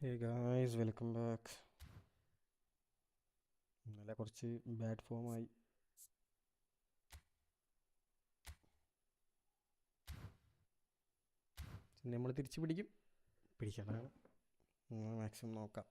Hey guys, welcome back. ഇന്നലെ കുറച്ച് bad ഫോമായി. നമ്മൾ തിരിച്ചു പിടിക്കണം മാക്സിമം നോക്കാം.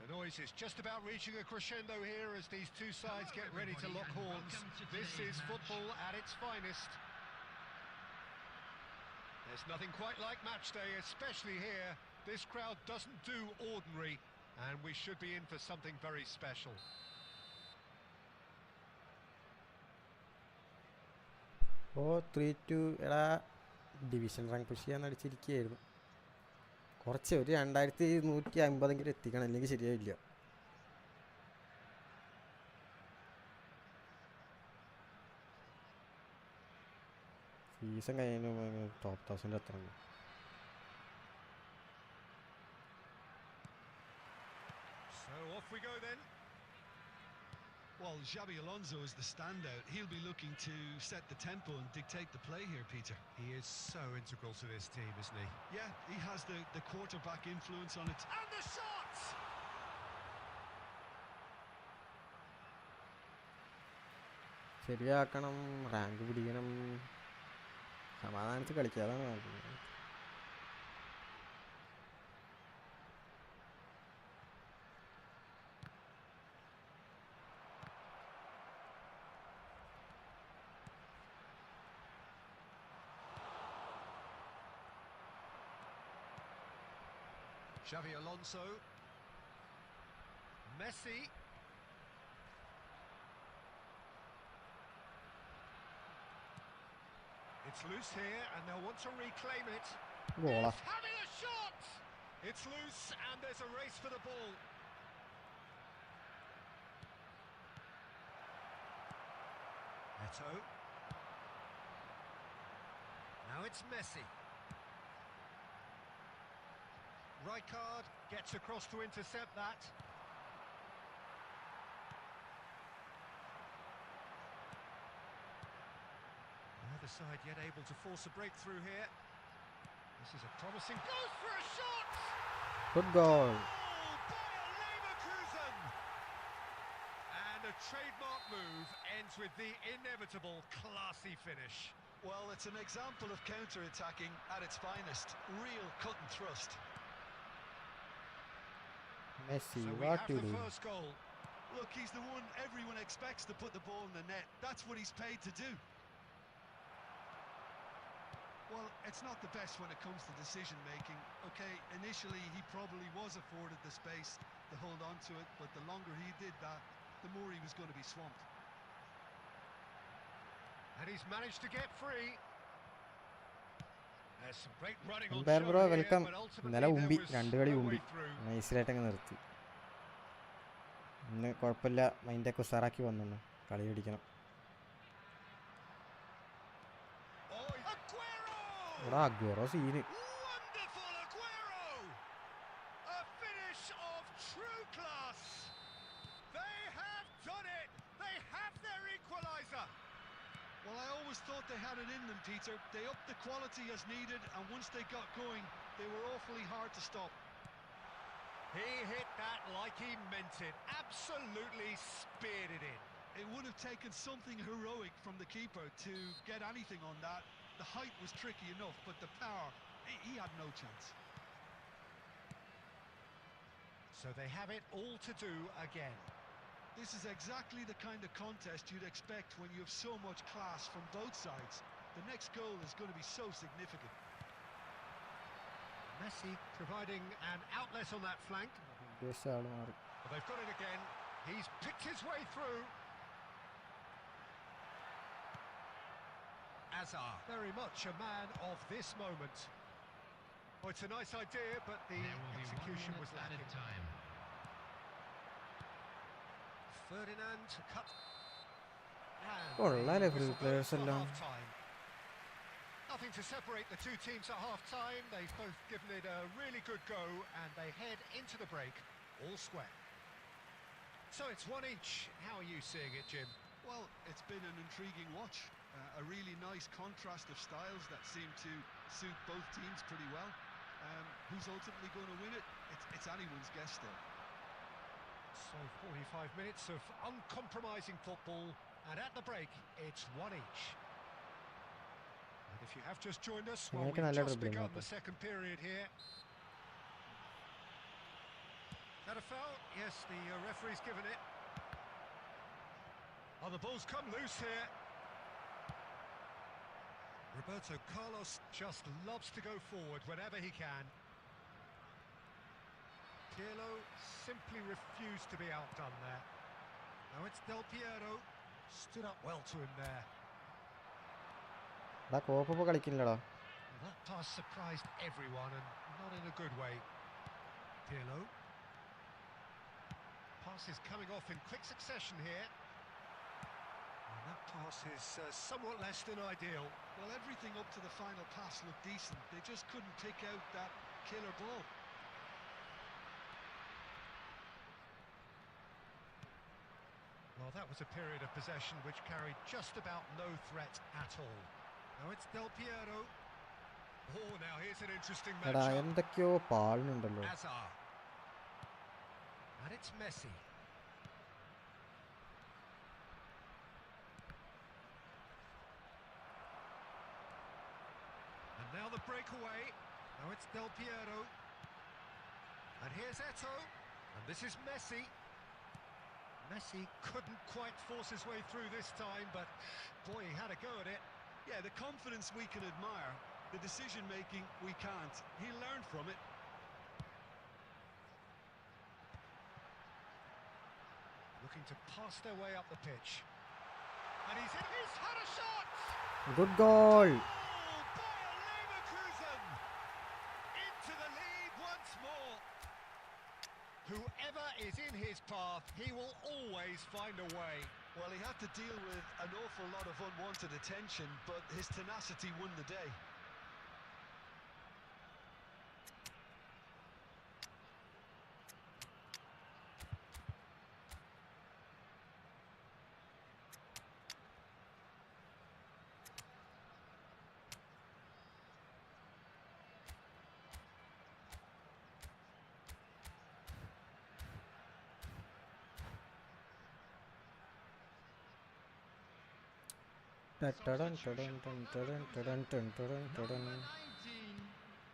The noise is just about reaching a crescendo here as these two sides get ready to lock horns. This is football at its finest. There's nothing quite like match day, especially here. This crowd doesn't do ordinary, and we should be in for something very special. ഓ 3-2 എടാ, division rank push ചെയ്യാൻ അടിച്ചിരിക്കുകയായിരുന്നു. കുറച്ച് ഒരു 2150 എത്തിക്കണം, അല്ലെങ്കിൽ ശരിയായില്ല. Season കഴിഞ്ഞ top 1000 എത്തണം. So off we go then. Well, Xabi Alonso is the standout. He'll be looking to set the tempo and dictate the play here, Peter. He is so integral to this team, isn't he? Yeah, he has the quarterback influence on it. And the shot! ശരിയാക്കണം, rank പിടിക്കണം, സമാധാനിച്ച് കളിക്കാതാണ്. Xavi Alonso. Messi. It's loose here and they'll want to reclaim it. Goal. Having a shot! It's loose and there's a race for the ball. Eto. Now it's Messi. Rijkaard gets across to intercept that. Neither side yet able to force a breakthrough here. This is a promising... Goes for a shot! Good goal. By Leverkusen! And a trademark move ends with the inevitable classy finish. Well, it's an example of counter-attacking at its finest. Real cut and thrust. Messi, So we what have you the do? first goal. Look, he's the one everyone expects to put the ball in the net. That's what he's paid to do. Well, it's not the best when it comes to decision-making. Okay, initially he probably was afforded the space to hold on to it, but the longer he did that, the more he was going to be swamped. And he's managed to get free. There's some great running on Umpire bro, show here, welcome. but ultimately ഇന്നലെ there ഉമ്പി, was 2 കളി no ഉമ്പി way through. നൈസിലായിട്ടങ്ങ് നിർത്തി. ഇന്ന് കുഴപ്പമില്ല, മൈൻഡൊക്കെ ഉസാറാക്കി വന്നു. കളി പിടിക്കണം. എടാ Aguero scene. Wonderful Aguero! A finish of true class. They have done it. They have their equaliser. Well, I always thought they had it in them, Peter. They upped the quality as needed, and once they got going, they were awfully hard to stop. He hit that like he meant it. Absolutely speared it in. It would have taken something heroic from the keeper to get anything on that. The height was tricky enough, but the power, he had no chance. So they have it all to do again. This is exactly the kind of contest you'd expect when you have so much class from both sides. The next goal is going to be so significant. Messi providing an outlet on that flank. ഉദ്ദേശിച്ച ആള് മാറി. Well, they've got it again. He's picked his way through. Azar, very much a man of this moment. Oh, it's a nice idea, but the execution was lacking. Ferdinand to cut. കൊള്ളാല്ലേ free players എല്ലാം. Nothing to separate the two teams at half-time. They've both given it a really good go, and they head into the break all square. So it's one each. How are you seeing it, Jim? Well, it's been an intriguing watch. A really nice contrast of styles that seem to suit both teams pretty well. Who's ultimately going to win it? It's anyone's guess still. So 45 minutes of uncompromising football, and at the break, it's one each. And if you have just joined us, well, we've just begun the second period here. Is that a foul? Yes, the referee's given it. Oh, the ball's come loose here. Roberto Carlos just loves to go forward whenever he can. Pirlo simply refused to be outdone there. Now it's Del Piero. Stood up well to him there. കളിക്കില്ലടാ. That pass surprised everyone, and not in a good way. Pirlo. Pass is coming off in quick succession here. And that pass is somewhat less than ideal. Well, everything up to the final pass looked decent. They just couldn't pick out that killer ball. Well, that was a period of possession which carried just about no threat at all. Now it's Del Piero. Oh, now here's an interesting എടാ matchup. എന്തൊക്കെയോ പാളിനുണ്ടല്ലോ. Azar. And it's Messi. And now the breakaway. Now it's Del Piero. And here's Eto'o. And this is Messi. Messi couldn't quite force his way through this time, but boy, he had a go at it. Yeah, the confidence we can admire, the decision-making we can't. He learned from it. Looking to pass their way up the pitch. And he's had a shot! Good goal. Oh, Bayer Leverkusen! Into the lead once more. Whoever is in his path, he will always find a way. Well, he had to deal with an awful lot of unwanted attention, but his tenacity won the day.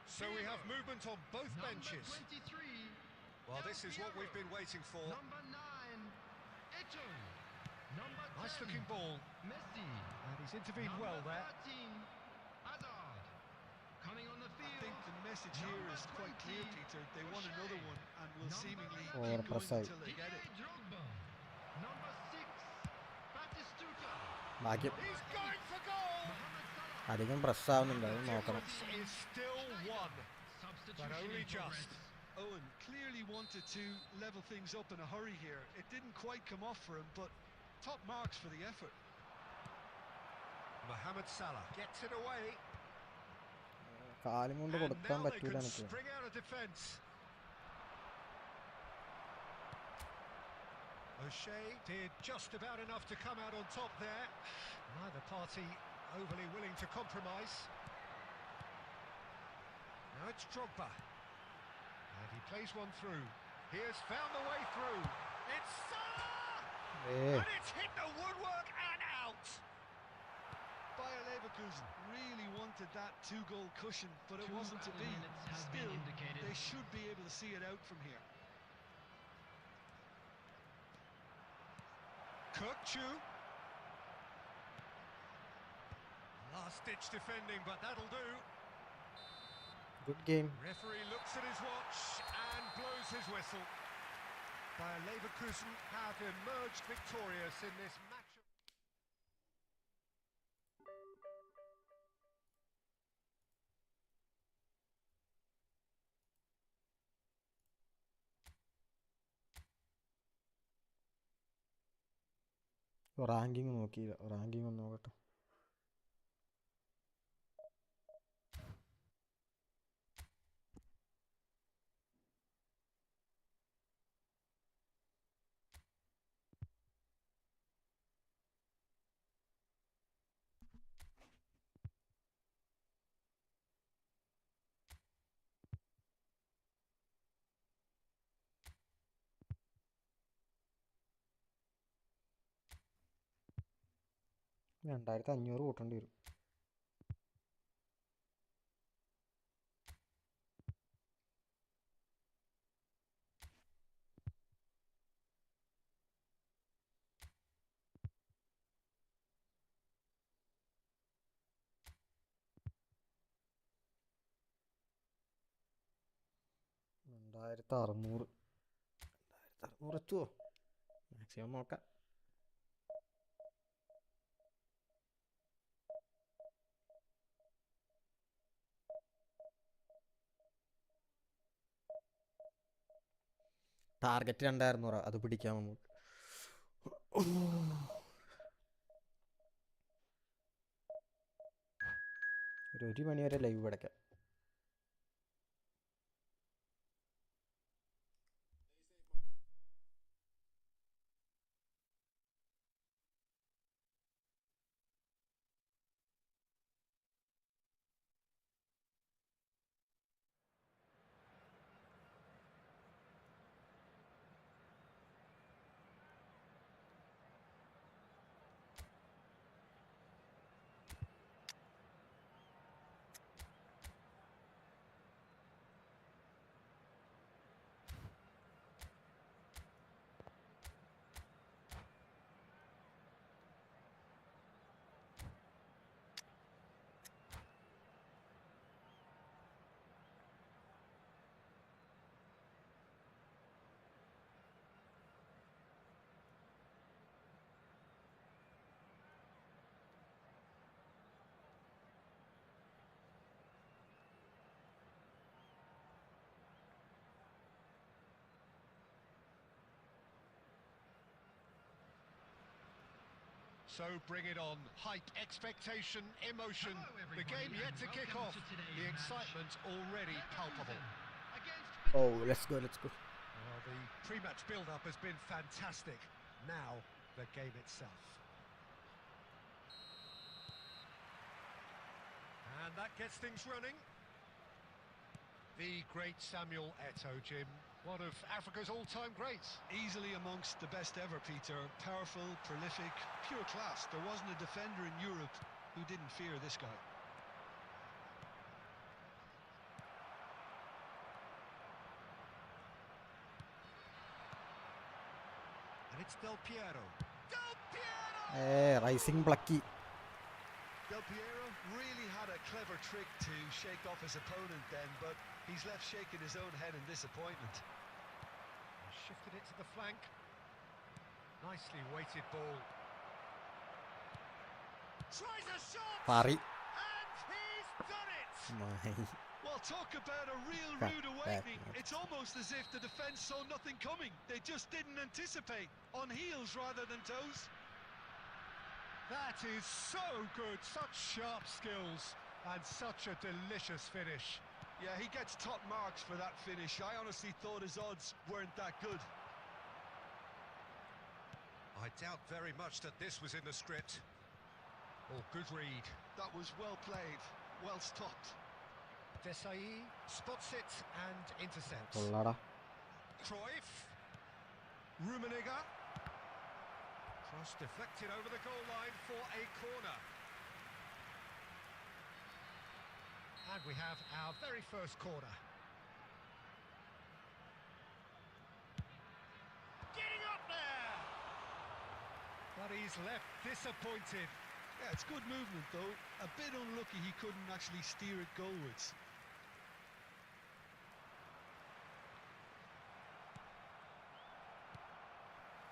So we have movement on both benches. Well, this is what we've been waiting for. Nice looking ball. And he's intervened well there. I think the message here is quite clear, Peter. They want another one and will seemingly keep going until they get it. ഭാഗ്യം. He's going for goal. അധികം പ്രസ്സാവുന്നുണ്ട്, അത് നോക്കണം. Is still one, but only just. Owen clearly wanted to level things up in a hurry here. It didn't quite come off for him, but top marks for the effort. Mohamed Salah gets it away. കാലും കൊണ്ട് And കൊടുക്കാൻ now they പറ്റൂല can എനിക്ക്. spring out of defence. O'Shea did just about enough to come out on top there. Neither party overly willing to compromise. Now it's Drogba. And he plays one through. He has found the way through. It's Salah! ഏ And it's hit the woodwork and out. Bayer Leverkusen really wanted that two-goal cushion, but it wasn't to be. Still, they should be able to see it out from here. IQOO. Last-ditch defending, but that'll do. Good game. Referee looks at his watch and blows his whistle. Bayer Leverkusen have emerged victorious in this match. Ranking നോക്കിയില്ല. Ranking ഒന്ന് നോക്കട്ടെ. $2500 കൂട്ടേണ്ടി വരും. $2600 എത്തുമോ? Maximum നോക്കാം. Target 2600, അത് പിടിക്കാം നമുക്ക്. ഒരു മണി വരെ ലൈവ് കിടക്കാം. So bring it on. Hype, expectation, emotion. The game yet to kick off. The excitement already palpable. Oh, let's go. Well, the pre-match build-up has been fantastic. Now, the game itself. And that gets things running. The great Samuel Eto'o, Jim. One of Africa's all-time greats. Easily amongst the best ever, Peter. Powerful, prolific, pure class. There wasn't a defender in Europe who didn't fear this guy. And it's Del Piero. Del Piero! Rising Plucky. Del Piero really had a clever trick to shake off his opponent then, but he's left shaking his own head in disappointment. Shifted it to the flank. Nicely weighted ball. Tries a shot! Pari. And he's done it! Well, talk about a real rude awakening. It's almost as if the defence saw nothing coming. They just didn't anticipate. On heels rather than toes. That is so good. Such sharp skills and such a delicious finish. Yeah, he gets top marks for that finish. I honestly thought his odds weren't that good. I doubt very much that this was in the script. Oh, good read. That was well played, well stopped. Desai spots it and intercepts. കൊള്ളാടാ. Cruyff. Rummenigge. Cross deflected over the goal line for a corner. And we have our very first corner. Getting up there! But he's left disappointed. Yeah, it's good movement though. A bit unlucky he couldn't actually steer it goalwards.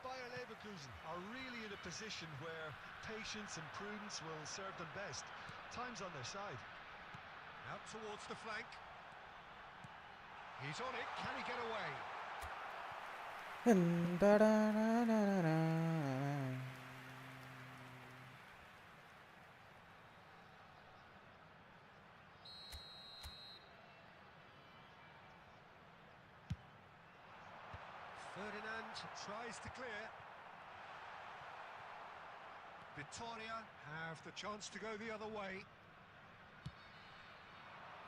Bayer Leverkusen are really in a position where patience and prudence will serve them best. Time's on their side. Out towards the flank. He's on it. Can he get away? Ferdinand tries to clear. Vittoria have the chance to go the other way.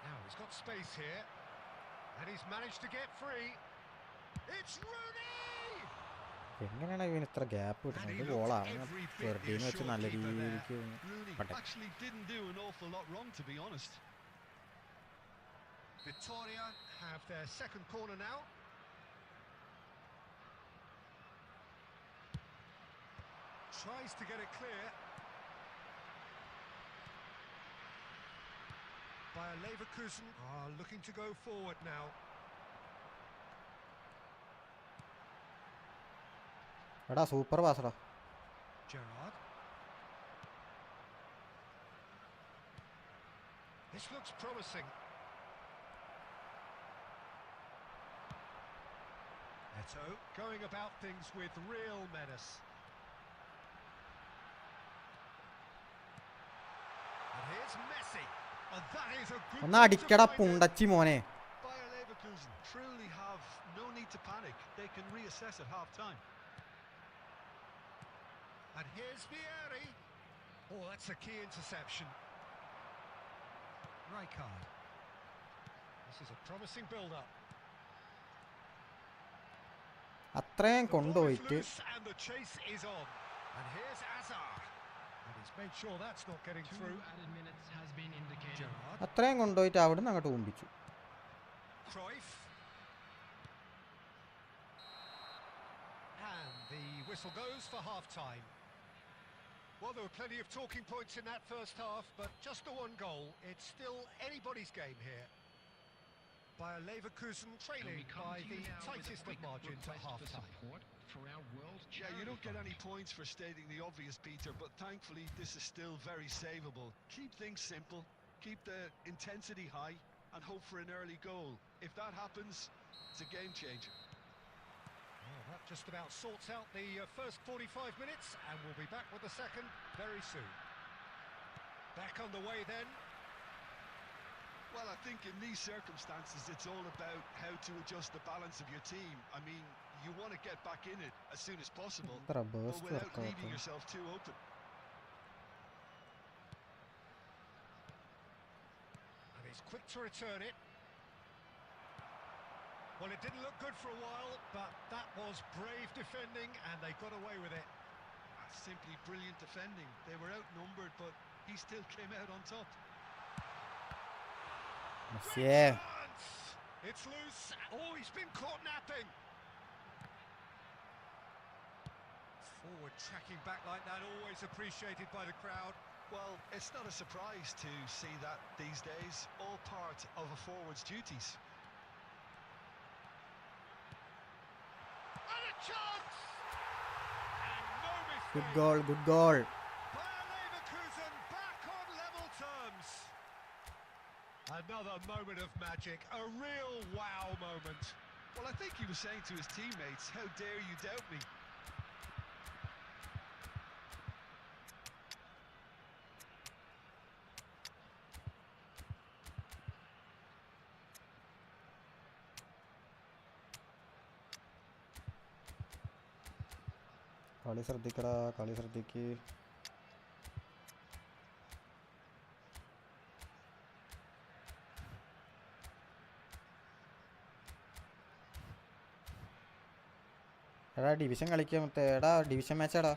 Now he's got space here, and he's managed to get free. It's Rooney! എങ്ങനെയാണ് ഇവന് ഇത്ര gap കിട്ടുന്നത്? ഇത് ഗോളാണ്. വെറുതെ വെച്ച് നല്ല രീതിക്ക് Rooney actually didn't do an awful lot wrong, to be honest. Vittoria have their second corner now. Tries to get it clear. Bayer Leverkusen are looking to go forward now. എടാ super പാസടാ. Gerrard. This looks promising. Eto going about things with real menace. And here's Messi. And that is a good ഒന്ന് അടിക്കടാ പുണ്ടച്ചി മോനെ. Bayer Leverkusen truly have no need to panic. They can reassess at half-time. And here's Vieri. Oh, that's a key interception. Rijkaard. This is a promising build-up. അത്രയും കൊണ്ടുപോയിട്ട് And the chase is on. And here's Azar. And he's made sure that's not getting through. Added minutes has been indicated. Gerrard. അത്രയും കൊണ്ടുപോയിട്ട് അവിടെ നിന്ന് അങ്ങോട്ട് കുമ്പിച്ചു. Cruyff. And the whistle goes for half-time. Well, there were plenty of talking points in that first half, but just the one goal. It's still anybody's game here. Bayer Leverkusen trailing by the tightest of margins at half-time. Yeah, you don't get any points for stating the obvious, Peter, but thankfully this is still very savable. Keep things simple, keep the intensity high, and hope for an early goal. If that happens, it's a game changer. Well, that just about sorts out the first 45 minutes, and we'll be back with the second very soon. Back underway then. Well, I think in these circumstances, it's all about how to adjust the balance of your team. I mean, you want to get back in it as soon as possible, ഇത്ര but best without workout. leaving yourself too open. And he's quick to return it. Well, it didn't look good for a while, but that was brave defending, and they got away with it. Simply brilliant defending. They were outnumbered, but he still came out on top. മെസ്സിയേ It's loose. Oh, he's been caught napping. Forward tracking back like that, always appreciated by the crowd. Well, it's not a surprise to see that these days, all part of a forward's duties. And a chance! And no mistake. Good goal good goal. Bayer Leverkusen back on level terms. Another moment of magic, a real wow moment. Well, I think he was saying to his teammates, how dare you doubt me? കളി ശ്രദ്ധിക്കടാ, കളി ശ്രദ്ധിക്ക്. എടാ division കളിക്കാം മറ്റേ എടാ division മാച്ചാടാ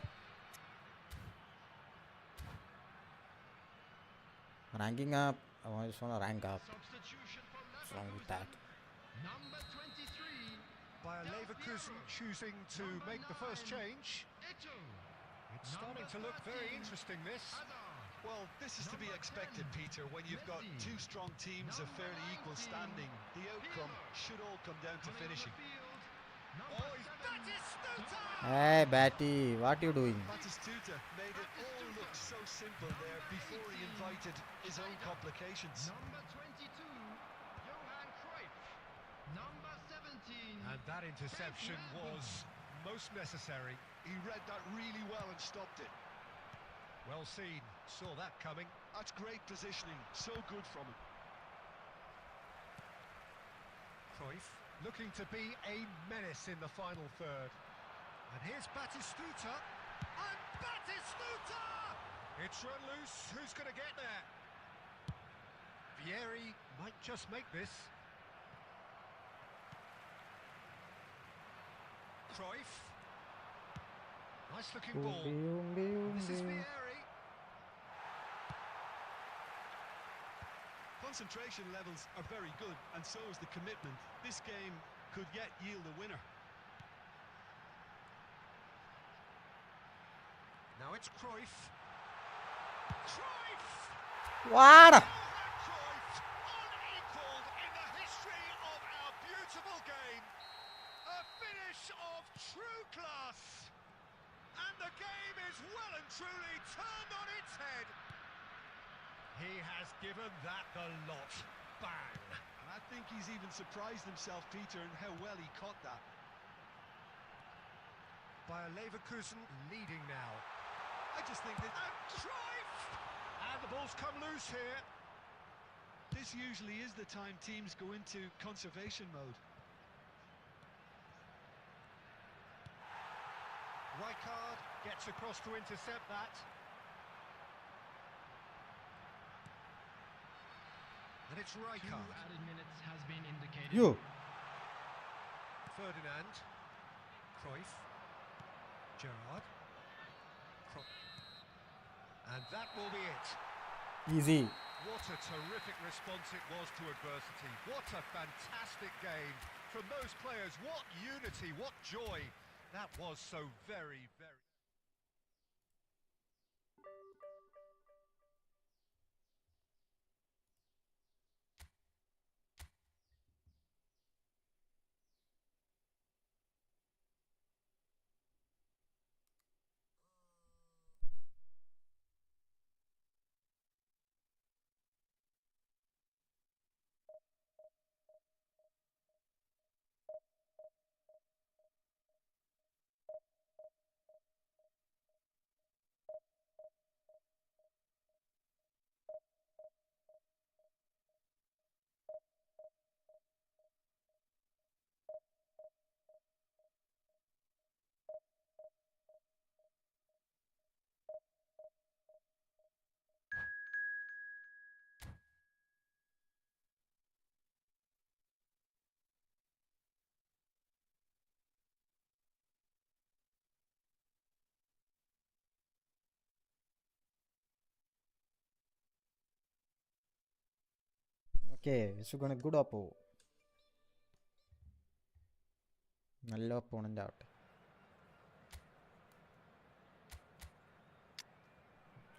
ranking up I just want to rank up. Substitution for What's wrong with that? Number 23. Bayer Leverkusen choosing to make the first change. Eto'o. It's starting to look very interesting, this. Well, this is to be expected, Peter. When you've got two strong teams of fairly equal standing, the outcome should all come down to finishing. Oh, Batistuta! Hey Batty, what you doing? Batistuta made it all look so simple there before he invited his own complications. Number 22. Johan Cruyff. Number 17. And that interception was most necessary. He read that really well and stopped it. Well seen, saw that coming. That's great positioning, so good from him. Cruyff looking to be a menace in the final third. And here's Batistuta. And Batistuta! It's run loose. Who's going to get there? Vieri might just make this. Cruyff. Nice looking ball. This is Vieri. Concentration levels are very good, and so is the commitment. This game could yet yield a winner. Now it's Cruyff. Cruyff! What? Cruyff, unequalled in the history of our beautiful game. A finish of true class. And the game is well and truly turned on its head. He has given that the lot. Bang! And I think he's even surprised himself, Peter, in how well he caught that. Bayer Leverkusen leading now. I just think that And Cruyff! And the ball's come loose here. this usually is the time teams go into conservation mode. Rijkaard gets across to intercept that. And it's 2 Rijkaard. added minutes has been indicated. You. Ferdinand. Cruyff. Gerrard. And that will be it. Easy. What a terrific response it was to adversity. What a fantastic game from those players. What unity, what joy. That was so very, very... Okay, സുഖമാണ് good Oppo നല്ല opponent ആവട്ടെ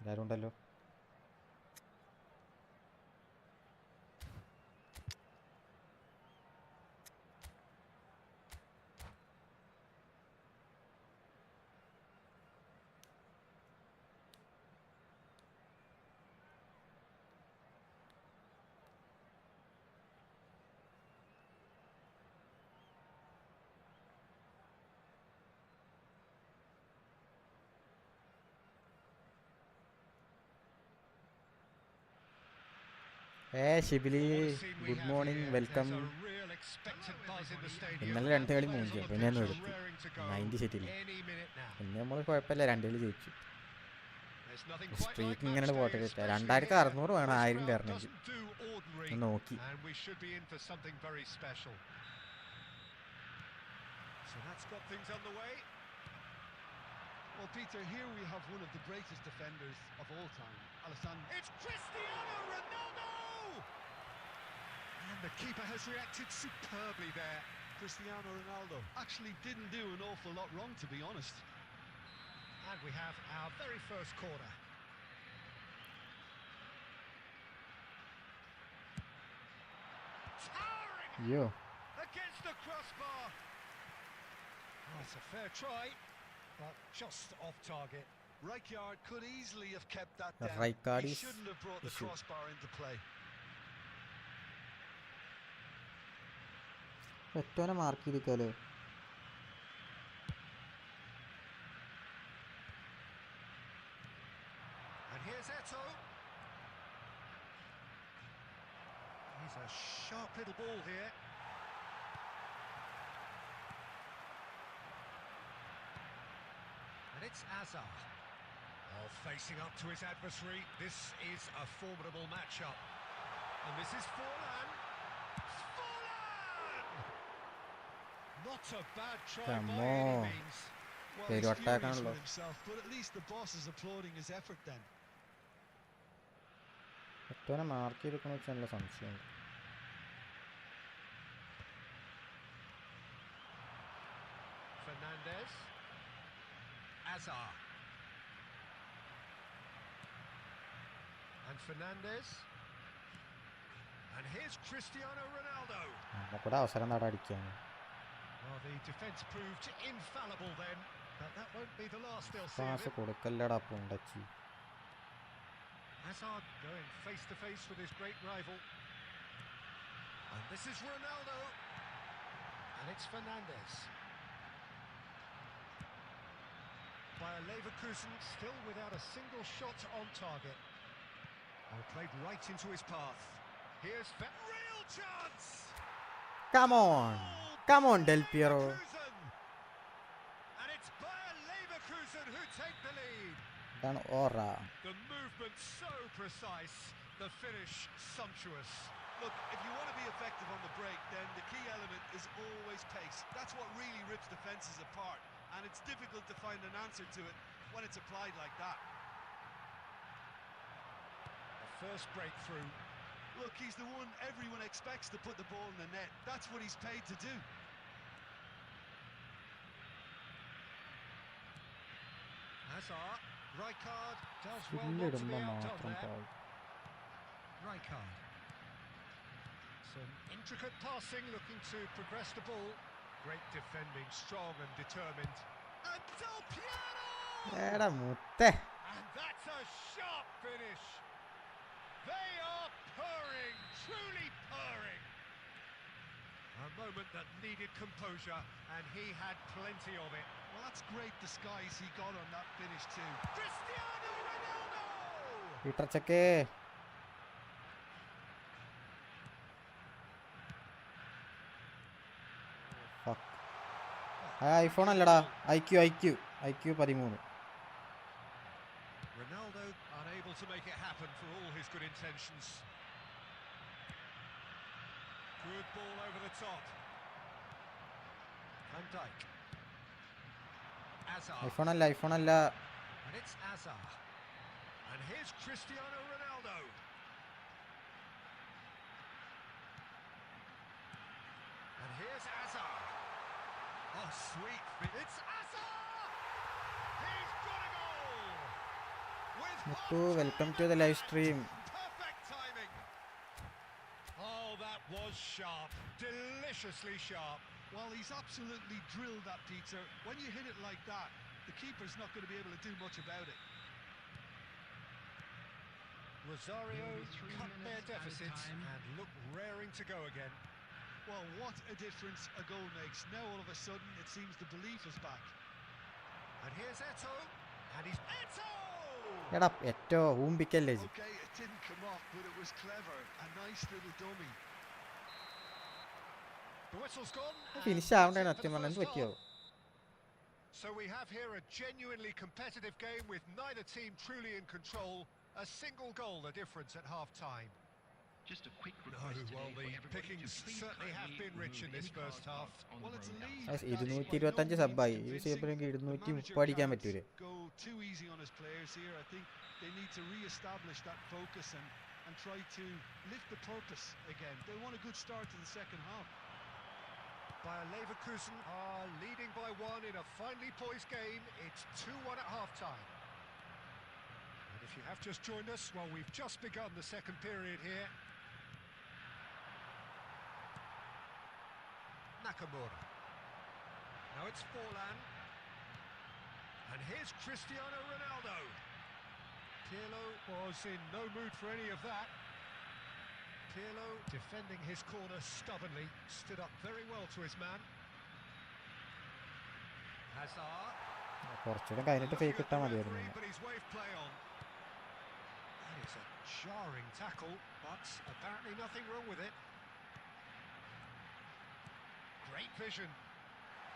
എല്ലാവരും ഉണ്ടല്ലോ Shibili good morning welcome ഇന്നലെ 2 കളി മൂഞ്ചി അപ്പോൾ ഞാൻ എടുത്തു 90 സെറ്റിൽ പിന്നെ നമ്മൾ കുഴപ്പമില്ല 2 കളി ജയിച്ചു സ്ട്രീക്ക് ഇങ്ങനെ പോട്ടെ 2600 വേണം 1000 കയറണമെങ്കിൽ നോക്കി So that's got things underway. Well, Peter, here we have one of the greatest defenders of all time, Alessandro. It's Cristiano Ronaldo! And the keeper has reacted superbly there. Cristiano Ronaldo actually didn't do an awful lot wrong, to be honest. And we have our very first corner. Towering അയ്യോ against the crossbar. Oh, it's a fair try, but just off target. Rijkaard could easily have kept that down. Rijkaard He is shouldn't have brought the issue. crossbar into play. ഒറ്റോനെ mark ചെയ്തിക്കാലോ. And here's Eto. He's a sharp little ball here. And it's Azar. Oh, facing up to his adversary. This is a formidable matchup. And this is Forlan. Forlan! Not a bad try Come by any on. means. Well, Pero he's attack furious ആണല്ലോ. with himself, but at least the boss is applauding his effort then. ഒറ്റോനെ mark ചെയ്തിക്കണോ വെച്ചാൽ നല്ല സംശയമുണ്ട്. Fernandez. Azar. And Fernandez. And here's Cristiano Ronaldo. നമുക്കൂടെ അവസരം നട അടിക്കാണ്. Well, the defence proved infallible then, but that won't be the last they'll see of pass it. കൊടുക്കല്ലടാ പുണ്ടച്ചി. Hazard going face to face with his great rival. And this is Ronaldo. And it's Fernandez. Bayer Leverkusen still without a single shot on target. Oh, played right into his path. Here's real chance. Come on. Come on, Del Piero. Leverkusen. And it's Bayer Leverkusen who take the lead. ഇതാണ് ഓറ. The movement so precise, the finish sumptuous. Look, if you want to be effective on the break, then the key element is always pace. That's what really rips defences apart, and it's difficult to find an answer to it when it's applied like that. The first breakthrough. Look, he's the one everyone expects to put the ball in the net. That's what he's paid to do. Hazard, Rijkaard does well not to സ്കില്ലിടുമ്പോൾ be outdone മാത്രം there. പോയി. Rijkaard. Some intricate passing, looking to progress the ball. Great defending, strong and determined. And Del Piero! എടാ മുത്തേ. And that's a sharp finish. They are purring, truly purring. A moment that needed composure, and he had plenty of it. Well, that's great disguise he got on that finish too. Cristiano Ronaldo! Petr Cech. IPhone അല്ലടാ. IQOO 13. Ronaldo unable to make it happen for all his good intentions. Good ball over the top. Van Dijk. Azar. IPhone അല്ല. And it's Azar. And here's Cristiano Ronaldo. And here's Azar. Oh, sweet. It's Azar! He's got a goal! With Muthu, welcome to the live stream. perfect timing. Oh, that was sharp. Deliciously sharp. Well, he's absolutely drilled that, Peter. When you hit it like that, the keeper's not going to be able to do much about it. Rosario Nearly 3 cut their minutes added deficit time. and look raring to go again. Well, what a difference a goal makes. Now all of a sudden it seems the belief is back. And here's Eto. And he's Eto! എടാ ഏറ്റവും ഊമ്പിക്കല്ലേ G. Okay, it didn't come off, but it was clever. A nice little dummy. The whistle's gone. and finish that's ആവണ്ടേ it for സത്യം the പറഞ്ഞാൽ എന്ത് first പറ്റിയോ? half. So we have here a genuinely competitive game with neither team truly in control. A single goal the difference at half-time. Just a quick No, request today well, for the everybody to pickings please certainly have kindly been rich in remove this any first cars half. parked on Well, the it's a road lead. outside. That's by no 225 means സബ്ബായി use convincing. ചെയ്യപ്പെടുമെങ്കിൽ The 230 manager അടിക്കാൻ can't പറ്റൂലേ? go too easy on his players here. I think they need to re-establish that focus and try to lift the purpose again. They want a good start to the second half. Bayer Leverkusen are leading by 1 in a finely poised game. It's 2-1 at half-time. And if you have just joined us, well, we've just begun the second period here. Nakamura. Now it's Forlan. And here's Cristiano Ronaldo. Pirlo was in no mood for any of that. Pirlo defending his corner stubbornly, stood up very well to his man. Hazard. കുറച്ചുകൂടെ കഴിഞ്ഞിട്ട് fake ഇട്ടാൽ മതിയായിരുന്നു. But he's waved play on. That is a jarring tackle, but apparently nothing wrong with it. Great vision.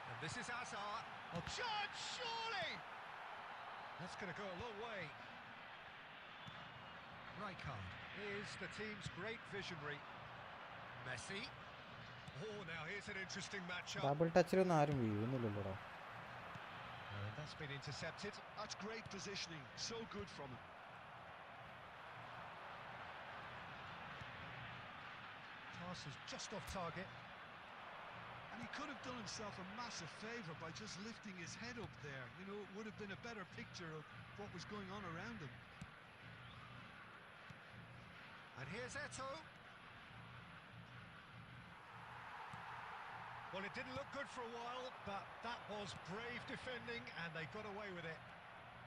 And this is Hazard. Oh, Judge, surely! That's going to go a long way. Rijkaard is the team's great visionary. Messi. Oh, now here's an interesting matchup. Double ടച്ചിലൊന്നും ആരും വീഴുന്നില്ലല്ലോടാ. And that's been intercepted. That's great positioning. So good from him. Pass is just off target. And he could have done himself a massive favour by just lifting his head up there. You know, it would have been a better picture of what was going on around him. And here's Eto'o. Well, it didn't look good for a while, but that was brave defending, and they got away with it.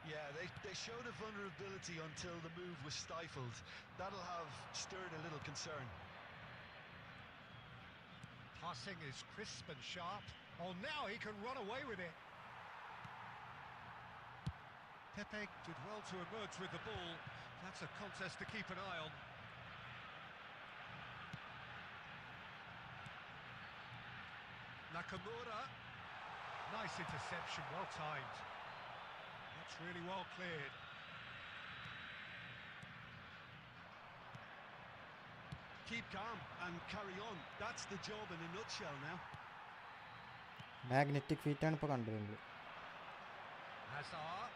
Yeah, they showed a vulnerability until the move was stifled. That'll have stirred a little concern. Passing is crisp and sharp. Oh, now he can run away with it. Pepe did well to emerge with the ball. That's a contest to keep an eye on. Nakamura. Nice interception, well timed. That's really well cleared. Keep calm and carry on. That's the job in a nutshell now. Magnetic feet ആണ് ഇപ്പോൾ കണ്ടിരുന്നത്. Hazard.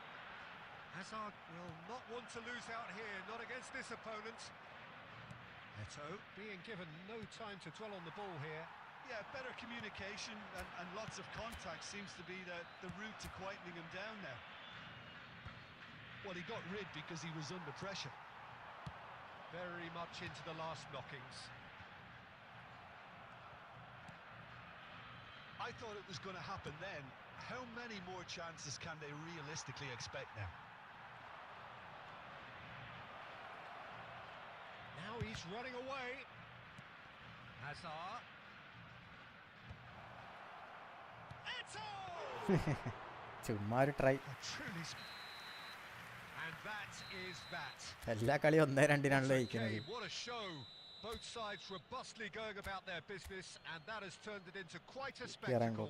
Hazard will not want to lose out here, not against this opponent. Eto'o being given no time to dwell on the ball here. Yeah, better communication and lots of contact seems to be the route to quietening him down now. Well, he got rid because he was under pressure. Very much into the last knockings. I thought it was going to happen then. How many more chances can they realistically expect now? Now he's running away. Hazard. Eto'o! ചുമ്മാ ഒരു try. Truly. And that is that. എല്ലാ കളി 1-2 ജയിക്കുന്നത്. What a show. Both sides robustly going about their business, and that has turned it into quite a spectacle.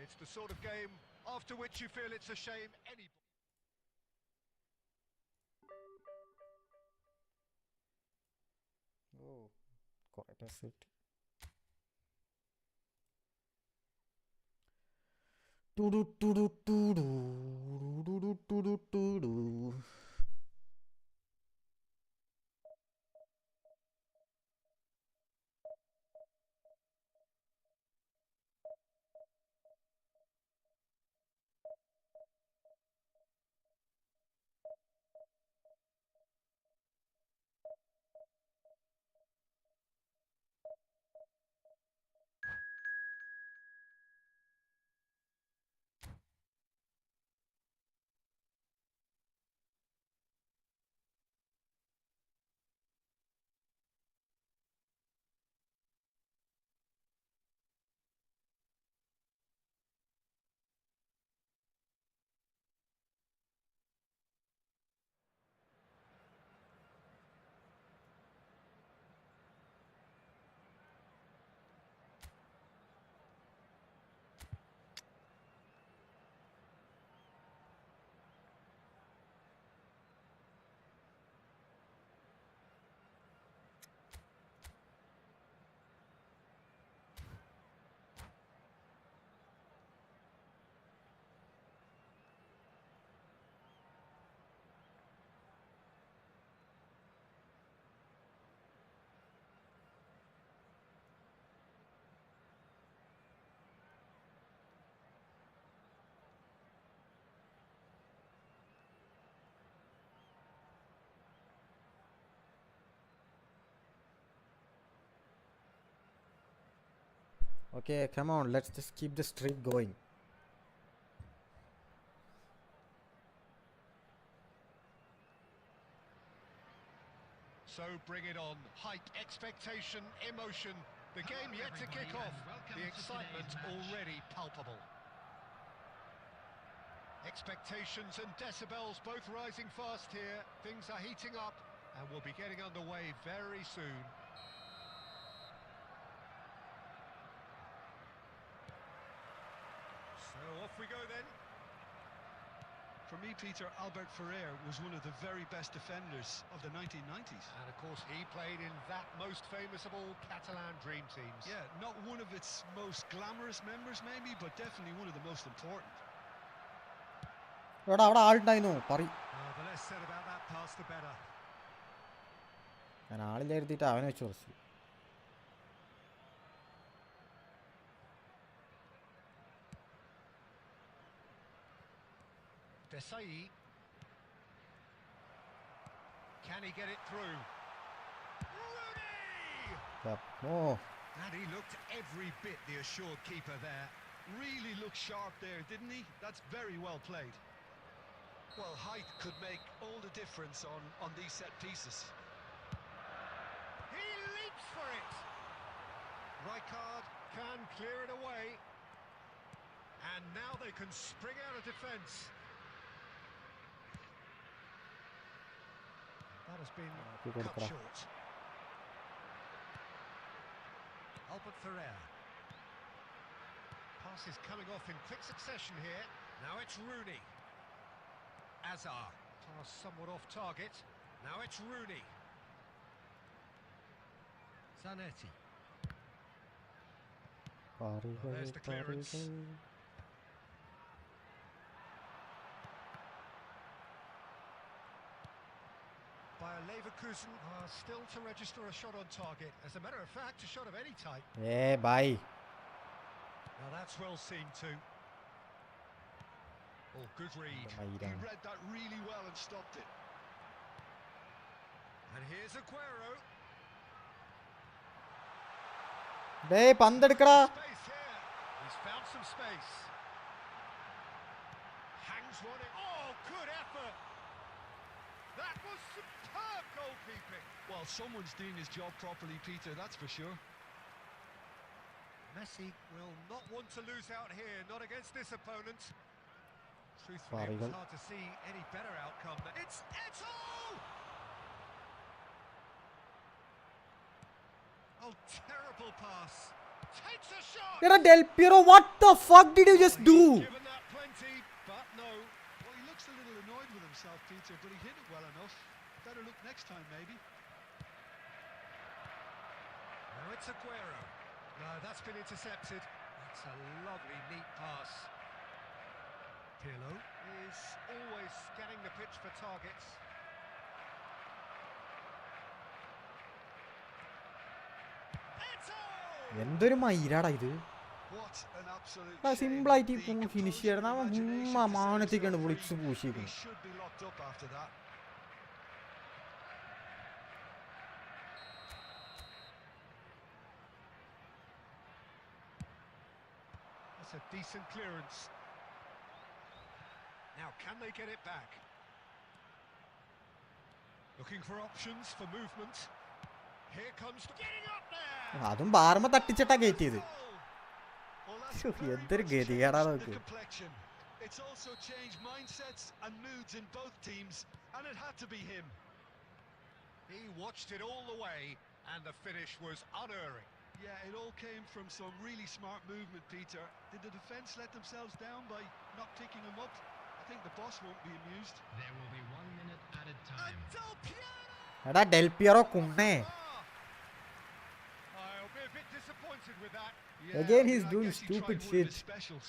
It's the sort of game after which you feel it's a shame any. Oh, quite a set. Okay, come on, let's just keep the streak going. So bring it on. Hype, expectation, emotion. The game yet to kick off. The excitement already palpable. Expectations and decibels both rising fast here. Things are heating up and we'll be getting underway very soon. So off we go then. For me, Peter, Albert Ferrer was one of the very best defenders of the 1990s. And of course he played in that most famous of all Catalan dream teams. Yeah, not one of its most glamorous members maybe, but definitely one of the most important. എടാ അവിടെ ആളുണ്ടായിരുന്നു പറ. The less said about that pass the better. ഞാൻ ആളില്ല എഴുതിയിട്ട് അവനെ വെച്ച് കുറച്ച്. Desai. Can he get it through? Rooney! Oh. And he looked every bit the assured keeper there. Really looked sharp there, didn't he? That's very well played. Well, height could make all the difference on these set pieces. He leaps for it! Rijkaard can clear it away. And now they can spring out of defence. That has been cut short. Albert Ferrer. Passes coming off in quick succession here. Now it's Rooney. Azar. Pass somewhat off target. Now it's Rooney. Zanetti. Well, there's the clearance. Bayer Leverkusen are still to register a shot on target. As a matter of fact, a shot of any type. Yeah, bye. Now that's well seen too. Oh, good read. He read that really well and stopped it. And here's Aguero. Hey, പന്തെടുക്കടാ. Space here. He's found some space. Hangs one in. Oh, good effort. That was superb goalkeeping. Well, someone's doing his job properly, Peter, that's for sure. Messi will not want to lose out here, not against this opponent. Truthfully, it was hard to see any better outcome. It's Eto'o! Oh, terrible pass. Takes a shot. എടാ Del Piero, what the fuck did you just do? Given that plenty, but no. Well, he looks a little annoyed with himself, Peter, but he hit it well enough. Better look next time, maybe. Now it's Aguero. No, that's been intercepted. That's a lovely, neat pass. Pirlo is always scanning the pitch for targets. എന്തൊരു മയിലാടാ ഇത്. What an absolute simple ആയിട്ട് finish ചെയ്യണം. അവൻ മാനത്തേക്കാണ് വിളിച്ച് പൂശിക്കുന്നത്. should be locked up after that. That's a decent clearance. Now, can they get it back? Looking for options for movement. Here comes getting up there. അതും ബാർമ തട്ടിച്ചിട്ടാ കയറ്റിയത്. Well, that's എന്തൊരു ഗതികേടാ നോക്ക്. It's also changed mindsets and moods in both teams, and it had to be him. He watched it all the way, and the finish was unerring. Yeah, it all came from some really smart movement, Peter. Did the defence let themselves down by not picking him up? I think the boss won't be amused. There will be 1 minute added time. എടാ Del Piero കുണ്ണേ. I'll be a bit disappointed with that. Yeah, Again, he's I doing guess he stupid tried one of his shit. specials.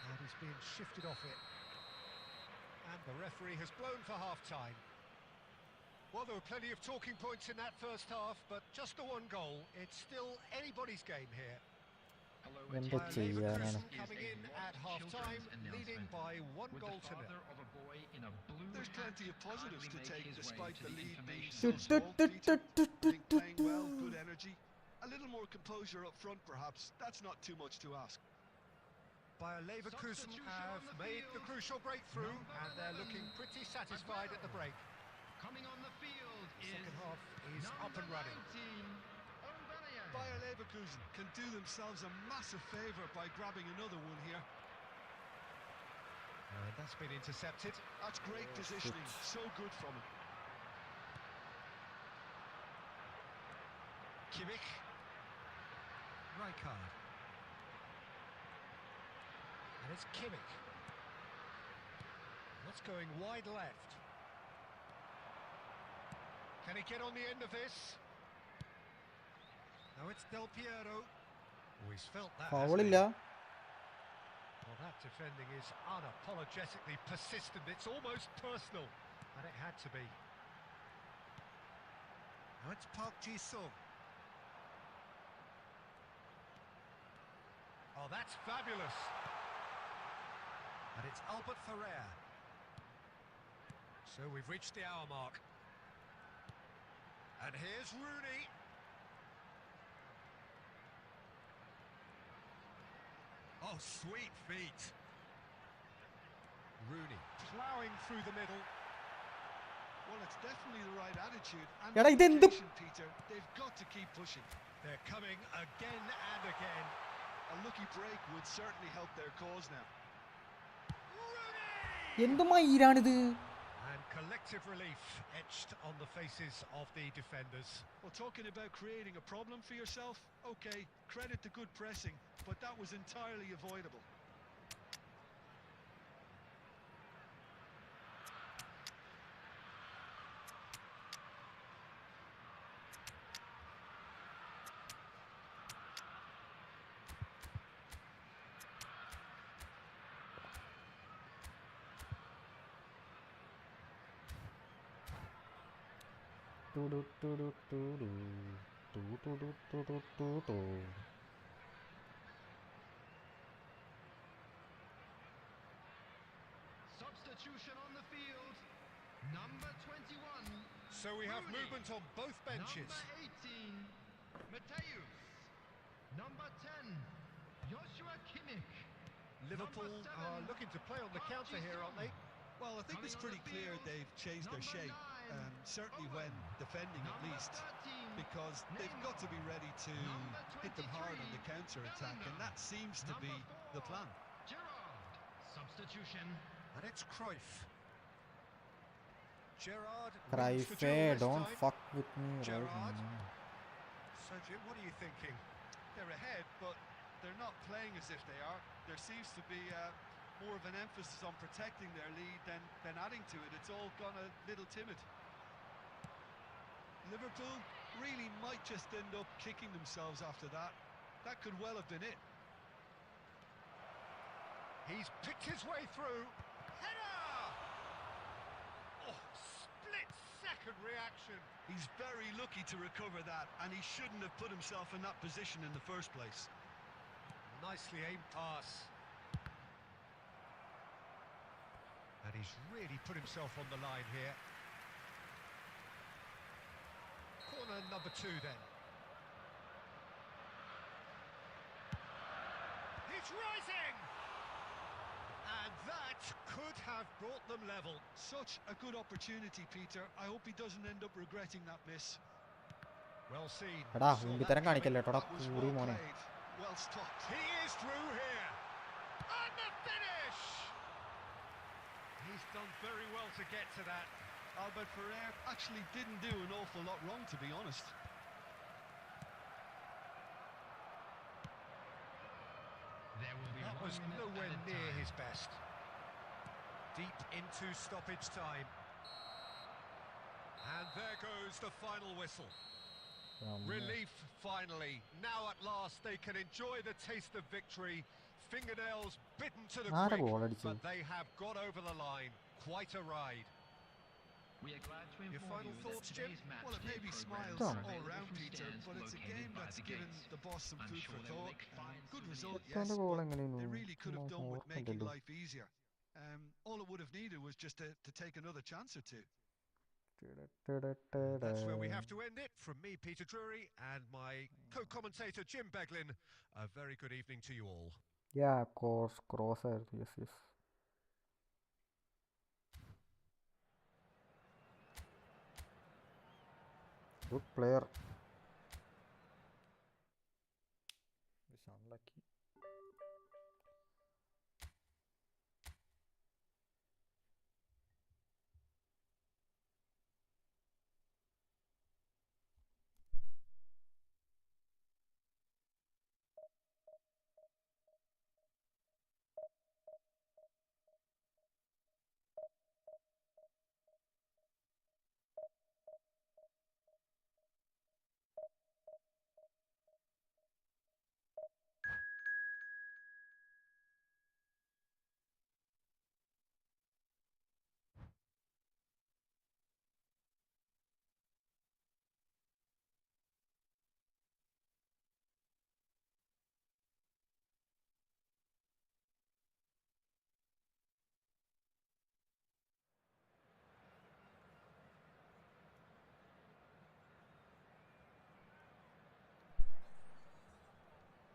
And he's being shifted off it. And the referee has blown for half-time. Well, there were plenty of talking points in that first half, but just the one goal. It's still anybody's game here. Hello, എന്താ Bayer ചെയ്യാനാണ്? Leverkusen coming in at half-time, leading by 1 With goal the to nil. father of a boy in a blue There's plenty of hat positives kindly to make take his way despite to the the lead being information so desk. small, Peter. I think playing well, good energy. A little more composure up front, perhaps. That's not too much to ask. Bayer Leverkusen Substitution have on the made the field. crucial breakthrough, Number and they're 11, looking pretty satisfied at the break. Coming on the field The is second half is up and running. 19, Aubameyang. Bayer Leverkusen can do themselves a massive favour by grabbing another one here. And that's been intercepted. That's great positioning. So good from him. Kimmich. Rijkaard. And it's Kimmich. That's going wide left. Can he get on the end of this? Now it's Del Piero. Oh, he's felt that. hasn't he? ഫൗളില്ല. Well, that defending is unapologetically persistent. It's almost personal. And it had to be. Now it's Park Ji-sung. Oh, that's fabulous. And it's Albert Ferrer. So we've reached the hour mark. And here's Rooney. Oh, sweet feet. Rooney ploughing through the middle. Well, it's definitely the right attitude. And എടാ, ഇതെന്ത്? application, Peter. They've got to keep pushing. They're coming again and again. A lucky break would certainly help their cause now. Rooney! എന്ത് മയിലാണിത്? And collective relief etched on the faces of the defenders. Well, talking about creating a problem for yourself, okay, credit to good pressing, but that was entirely avoidable. Substitution on the field. Number 21. So we have Rooney. movement on both benches. Number 18, Mateus. Number 10, Joshua Kimmich. Liverpool Number 7, are looking to play on the Park counter here, aren't they? Well, I think Coming it's on pretty the clear field, they've changed their number shape, 9, certainly Owen. when defending at Number least, 13, because they've got to be ready to Number hit them hard on the 23, counter-attack, and Bellingham. that seems to be Number the 4, plan. Gerrard. Substitution. And it's Cruyff. Gerrard wins the Cruyff, duel this don't time. fuck with me right Gerrard. now. So, Jim, what are you thinking? They're ahead, but they're not playing as if they are. There seems to be more of an emphasis on protecting their lead than adding to it. It's all gone a little timid. Liverpool really might just end up kicking themselves after that. That could well have been it. He's picked his way through. Header! Oh, split-second reaction. He's very lucky to recover that, and he shouldn't have put himself in that position in the first place. Nicely aimed pass. And he's really put himself on the line here. Corner number 2 then. He's rising! And that could have brought them level. Such a good opportunity, Peter. I hope he doesn't end up regretting that miss. Well seen. എടാ Saw ഉമ്പിത്തരം that കാണിക്കല്ലേ coming. ട്ടോടാ That was കൂടി well മോനെ. played. Well stopped. He is through here. And the finish! He's done very well to get to that. Albert Ferrer actually didn't do an awful lot wrong, to be honest. There will be That 1 was minute nowhere added near time. his best. Deep into stoppage time. And there goes the final whistle. Relief finally. Now at last they can enjoy the taste of victory. Fingernails bitten to the ആരാ quick, goal അടിച്ചത്? but they have got over the line. Quite a ride. We are glad to Your inform final you thoughts, that Jim? today's match Well, it may day be program smiles is Don't. all available round, from Peter, stands but it's a located game by that's the given gate. the boss some I'm food sure for they will thought. make fine Good souvenirs. result, Secondo yes, goal but എങ്ങനെയായിരുന്നു? they really could have done with making ഓർമ്മയില്ലല്ലോ. life easier. All it would have needed was just to take another chance or two. That's where we have to end it. From me, Peter Drury, and my co-commentator, Jim Beglin, a very good evening to you all. Yeah, course, cross ആയിരുന്നു. Yes, yes. Good player. It's unlucky.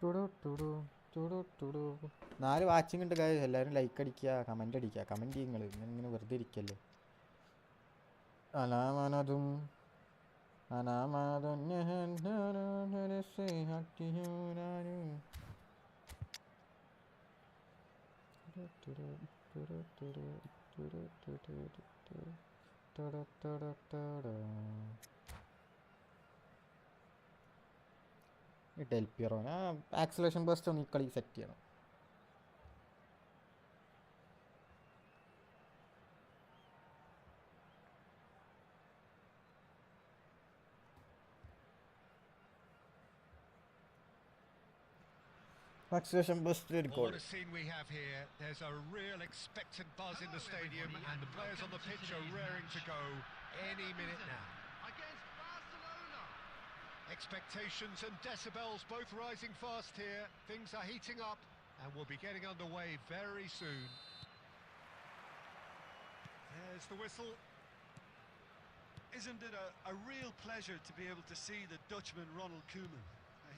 ടുടു ടുടു ടുടു ടുടു. 4 watching ഉണ്ട് guys. എല്ലാവരും like അടിക്കുക, comment അടിക്കുക. Comment ചെയ്യുങ്ങൾ ഇങ്ങനെ വെറുതെ ഇരിക്കല്ലേ. അലാമനതും അലാമനതും Del Piero acceleration bus ഒന്ന് ഈ കളി സെറ്റ് ചെയ്യണം. Acceleration boost Well, goal. what a scene we have here. There's a real expectant buzz in the stadium, and the players on the pitch are raring to go any minute now. Against Barcelona. Expectations and decibels both rising fast here. Things are heating up, and we'll be getting underway very soon. There's the whistle. Isn't it a real pleasure to be able to see the Dutchman Ronald Koeman?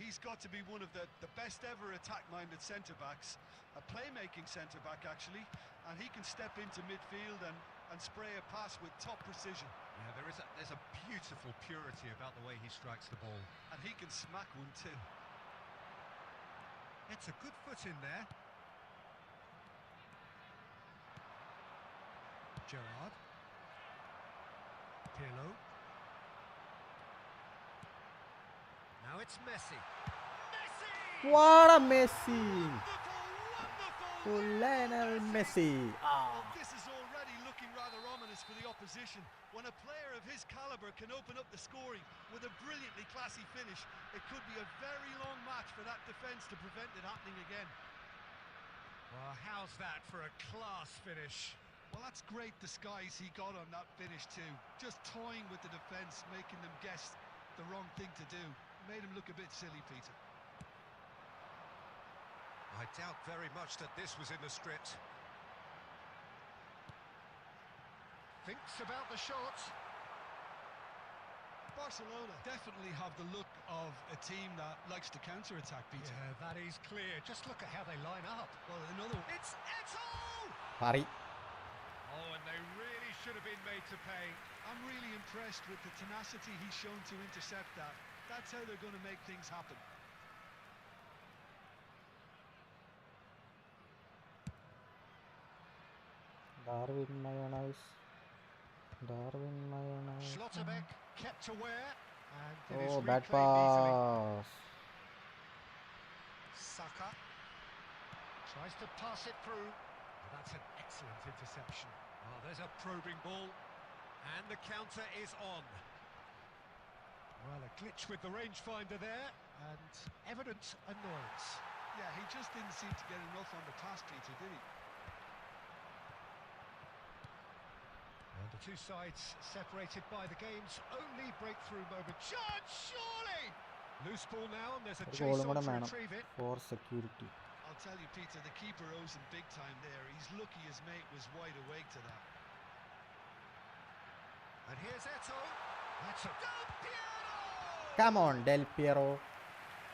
He's got to be one of the best ever attack-minded centre-backs, a playmaking centre-back actually, and he can step into midfield and spray a pass with top precision. Yeah, there's a beautiful purity about the way he strikes the ball. And he can smack one too. It's a good foot in there. Gerrard. Pirlo. Now it's Messi. Messi! What a Messi! Wonderful! Lionel Messi. Well, this is already looking rather ominous for the opposition. When a player of his calibre can open up the scoring with a brilliantly classy finish, it could be a very long match for that defence to prevent it happening again. Well, how's that for a class finish? Well, that's great disguise he got on that finish too. Just toying with the defence, making them guess the wrong thing to do. Made him look a bit silly, Peter. I doubt very much that this was in the script. Thinks about the shot. Barcelona definitely have the look of a team that likes to counter-attack, Peter. Yeah, that is clear. Just look at how they line up. Well, another one. It's Eto'o! Pari. Oh, and they really should have been made to pay. I'm really impressed with the tenacity he's shown to intercept that. That's how they're going to make things happen. Darwin mayonnaise. Darwin mayonnaise. Schlotterbeck kept aware, and it is Oh, bad reclaimed easily. pass. Saka tries to pass it through. Oh, that's an excellent interception. Oh, there's a probing ball, and the counter is on. Well, a glitch with the rangefinder there, and evident annoyance. Yeah, he just didn't seem to get enough on the pass, Peter, did he? And The two sides separated by the game's only breakthrough moment. Chance, surely! Loose ball now, and there's a chase on to retrieve it. For security. I'll tell you, Peter, the keeper owes him big time there. He's lucky his mate was wide awake to that. And here's Eto. That's a Del Piero! Come on, Del Piero.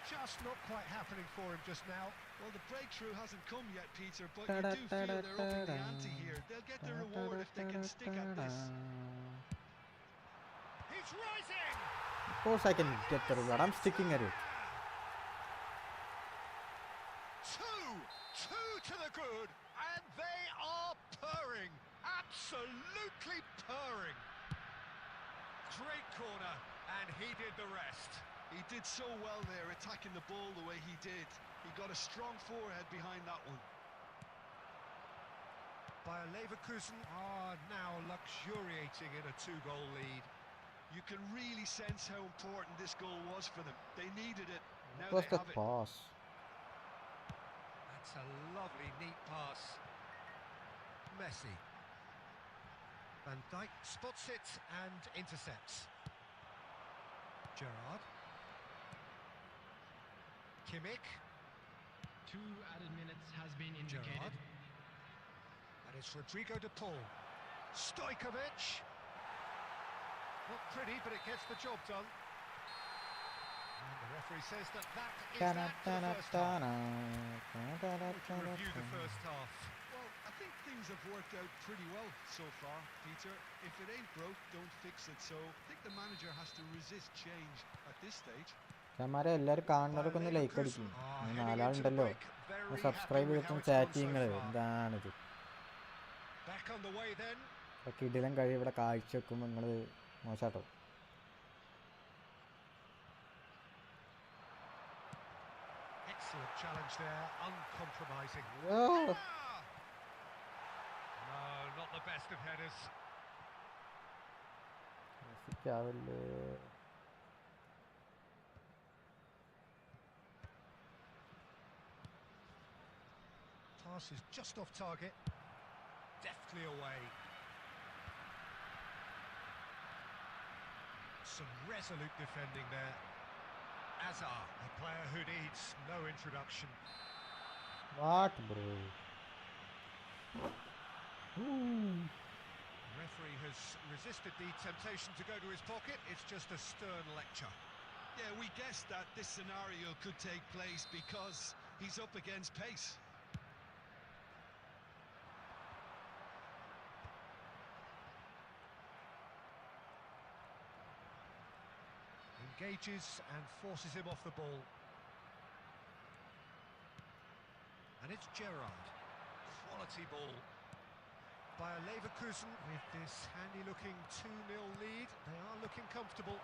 Just not quite happening for him just now. Well, the breakthrough hasn't come yet, Peter, but you do feel they're upping the ante here. They'll get the reward if they can stick at this. He's rising! Of course I can get the reward. I'm sticking at it. Two to the good, and they are purring. Absolutely purring. Great corner, and he did the rest. He did so well there, attacking the ball the way he did. He got a strong forehead behind that one. Bayer Leverkusen are now luxuriating in a 2-goal lead. You can really sense how important this goal was for them. They needed it. Now What was they that have it. pass? That's a lovely, neat pass. Messi. Van Dijk spots it and intercepts. Gerrard. Kimmich. 2 added minutes has been indicated. Gerrard. And it's Rodrigo de Paul. Stojkovic. Not pretty, but it gets the job done. And the referee says that is that for the first half. Review the first half. Well, I think things have worked out pretty well so far, Peter. If it ain't broke, don't fix it. So I think the manager has to resist change at this stage. ചമാരെ എല്ലാവരും കാണുന്നവരൊക്കെ ഒന്ന് like അടിക്കും. നാലാളുണ്ടല്ലോ subscribe ചെയ്തിട്ടും chat ചെയ്യുന്നത് എന്താണിത്? ഒക്കെ ഇതിലും കഴിയും ഇവിടെ കാഴ്ച വെക്കുമ്പോൾ നിങ്ങൾ മോശാട്ടോ. Excellent challenge there, uncompromising. Oh. No, not the best of headers. Pass is just off target. Deftly away. Some resolute defending there. Azar, a player who needs no introduction. What, bro? The referee has resisted the temptation to go to his pocket. It's just a stern lecture. Yeah, we guessed that this scenario could take place because he's up against pace. Engages and forces him off the ball. And it's Gerrard. Quality ball. Bayer Leverkusen with this handy-looking 2-0 lead. They are looking comfortable.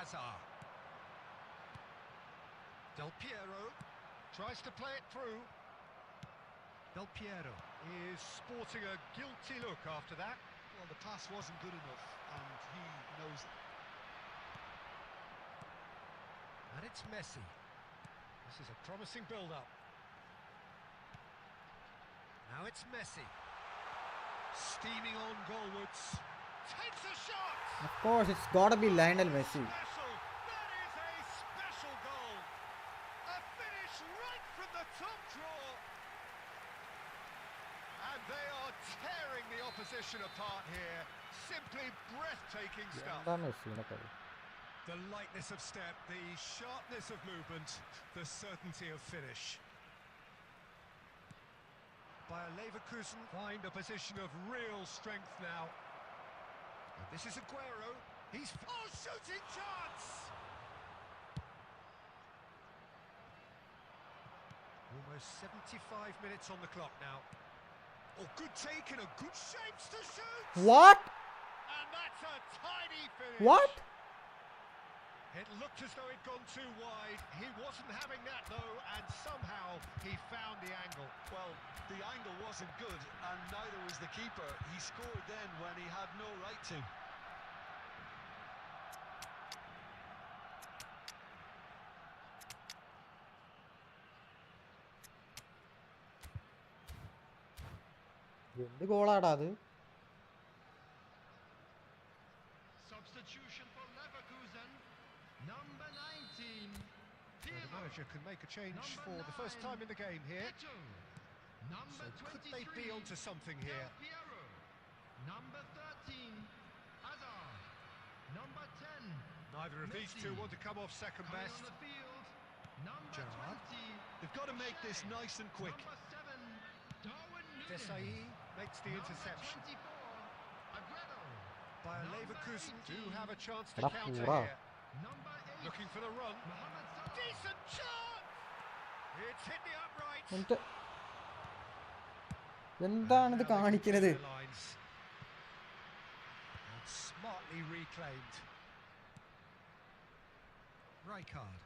Azar. Del Piero tries to play it through. Del Piero is sporting a guilty look after that. Well, the pass wasn't good enough, and he knows it. And it's Messi. This is a promising build-up. Now it's Messi. Steaming on goalwards. Takes a shot! Of course, it's gotta be Lionel Messi. Special! That is a special goal! A finish right from the top draw! And they are tearing the opposition apart here. Simply breathtaking stuff. എന്താ മെസ്സിനെ കളി? The lightness of step, the sharpness of movement, the certainty of finish. Bayer Leverkusen find a position of real strength now. And this is Aguero. He's shooting chance! Almost 75 minutes on the clock now. Oh, good take and a good shapes to shoot! What? And that's a tiny finish! What? It looked as though it'd gone too wide. He wasn't having that though, and somehow he found the angle. Well, the angle wasn't good, and neither was the keeper. He scored then when he had no right to. എന്ത് ഗോളാടാ അത്? substitution for Leverkusen. Number 19. So the manager can make a change for the first time in the game here. Number So could 23. they be onto something here? Del Piero. Number 13. Hazard. Number 10. Neither of these two want to come off second Coming best. on the field. Number Gerrard. 20. They've got to make this nice and quick. Number 7. Darwin Núñez. Desai makes the interception. Number 24. Aguero. Bayer Number Leverkusen do 18. have a chance to Edah, counter pura. here. Number 8. Looking for the run. Mohamed Salah. Decent shot! It's hit the upright. എന്നിട്ട് എന്താണിത് കാണിക്കുന്നത്? And smartly reclaimed. Rijkaard.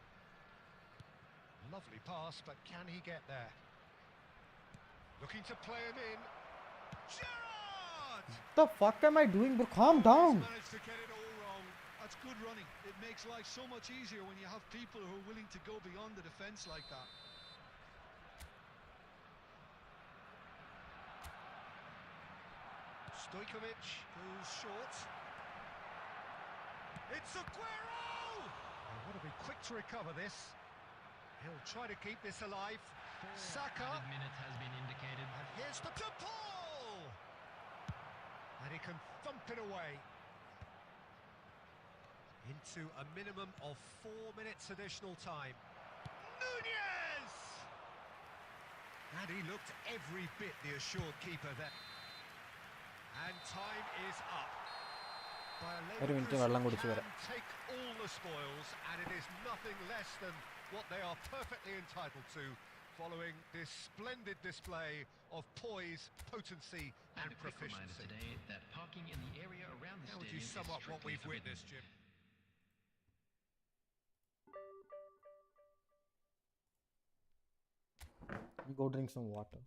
Lovely pass, but can he get there? Looking to play him in. Gerrard! What the fuck am I doing, bro? Calm down. He's managed to get it all wrong. That's good running. It makes life so much easier when you have people who are willing to go beyond the defence like that. Stojkovic goes short. It's Aguero! They want to be quick to recover this. He'll try to keep this alive. Saka. Added minutes has been indicated. And here's the to Paul! And he can thump it away. Into a minimum of 4 minutes additional time. Núñez! And he looked every bit the assured keeper there. And time is up. ഒരു minute വെള്ളം കുടിച്ച് വരാം. Can take all the spoils, and it is nothing less than what they are perfectly entitled to, following this splendid display of poise, potency, and a quick reminder proficiency. today that parking in the area around the How would stadium you sum is up what strictly we've forbidden. witnessed, Jim? Go drink some water.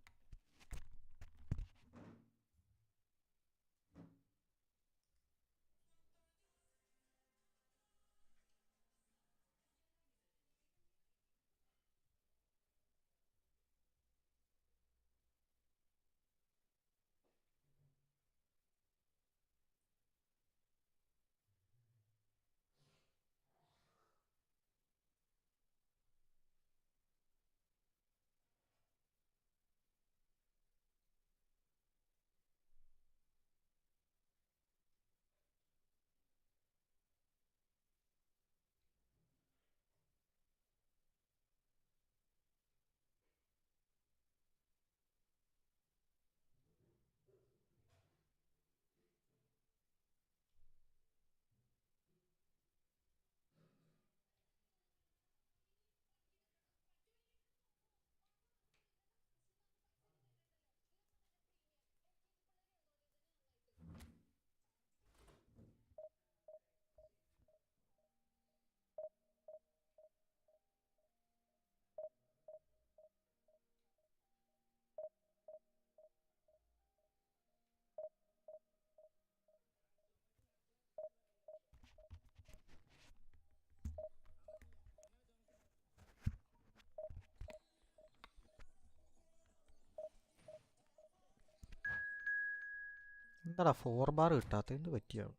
എന്താടാ 4 bar കിട്ടാത്ത എന്ത് പറ്റിയാണ്?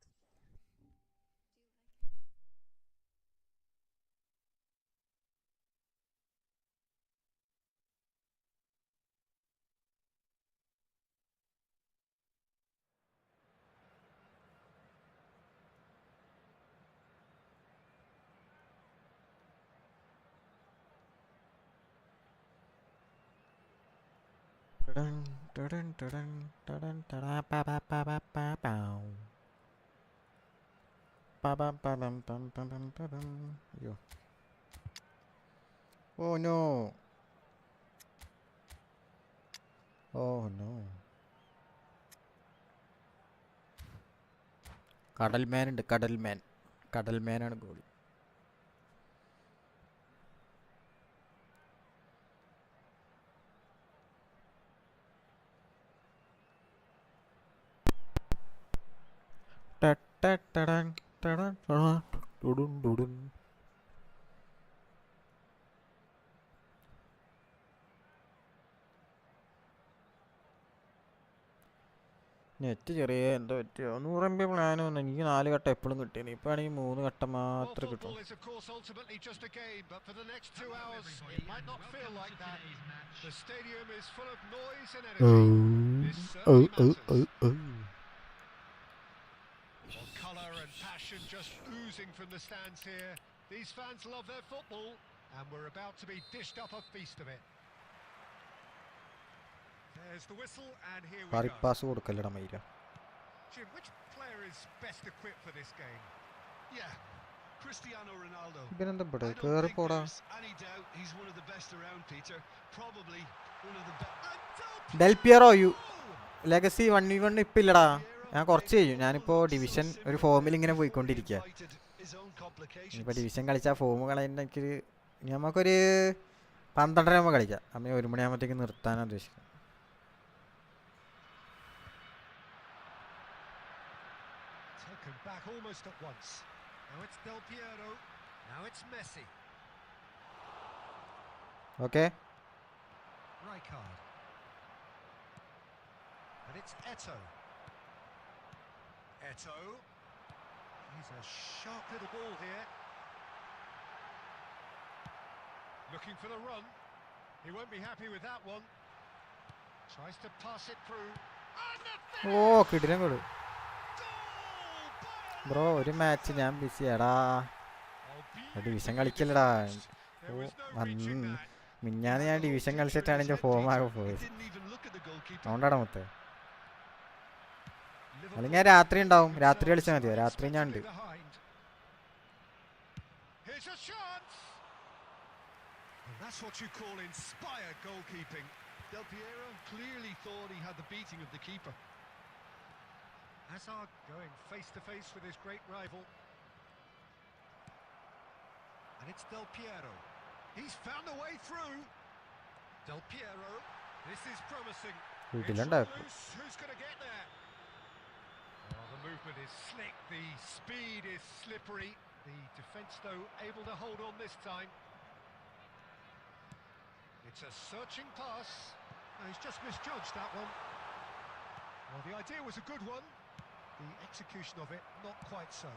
അയ്യോ. Oh no. Oh no. കടൽമാൻ ഉണ്ട്, കടൽമാൻ. കടൽമാനാണ് goal. Net ചെറിയ എന്തോ പറ്റിയോ 100 MB plan വന്നു എനിക്ക് 4 ഘട്ടം എപ്പോഴും കിട്ടിയാണ് ഇപ്പോൾ ആണെങ്കിൽ 3 ഘട്ടം Well, മാത്രമേ കിട്ടും. football is of course ultimately just a game, but for the next 2 hours it might not feel like that. The stadium is full of noise and energy. This certainly matters. Well, colour and passion just oozing from the stands here. These fans love their football, and we're about to be dished up a feast of it. There's the whistle, and here we go. Pass കൊടുക്കല്ലടാ മൈര. Jim, which player is best equipped for this game? Yeah, Cristiano Ronaldo. ഇവനെന്താ ഇവിടെ I don't കേറി think പോടാ. there's any doubt he's one of the best around, Peter. Probably one of the best. Del പിയറോ legacy 1v1 ഇപ്പം ഇല്ലടാ. ഞാൻ കുറച്ച് കഴിഞ്ഞു. ഞാനിപ്പോൾ ഡിവിഷൻ ഒരു ഫോമിൽ ഇങ്ങനെ പോയിക്കൊണ്ടിരിക്കുക. ഇപ്പോൾ ഡിവിഷൻ കളിച്ചാൽ ഫോം കളയുന്ന എനിക്കൊരു നമുക്കൊരു 12:30 ആകുമ്പോൾ കളിക്കാം. അമ്മ 1 മണിയാകുമ്പോഴത്തേക്ക് നിർത്താനാണ് ഉദ്ദേശിക്കുന്നത്. Taken back almost at once. Now it's Del Piero. Now it's Messi. Okay Rijkaard. And it's Eto'o. Eto'o. He's a sharp little ball here. Looking for the run. He won't be happy with that one. Tries to pass it through. ഓ കിടിലം കൊടു bro ഒരു match ഞാൻ ബിസിയാടാ. Division കളിക്കില്ലടാ. മിഞ്ഞാന്ന് ഞാൻ division കളിച്ചിട്ടാണ് എൻ്റെ ഫോമാകെ പോയത്. അതുകൊണ്ടാണ് മൊത്തം. അല്ലെങ്കിൽ ഞാൻ രാത്രി ഉണ്ടാവും. രാത്രി കളിച്ചാൽ മതിയോ? രാത്രി ഞാൻ ഉണ്ട്. That's what you call inspired goalkeeping. Del Piero clearly thought he had the beating of the keeper. Hazard going face to face with his great rival. And it's Del Piero. He's found a way through. Del Piero. This is promising. It's loose. Who's going to get there? Oh, the movement is slick. The speed is slippery. The defence, though, able to hold on this time. It's a searching pass. Oh, he's just misjudged that one. Well, the idea was a good one. The execution of it, not quite so.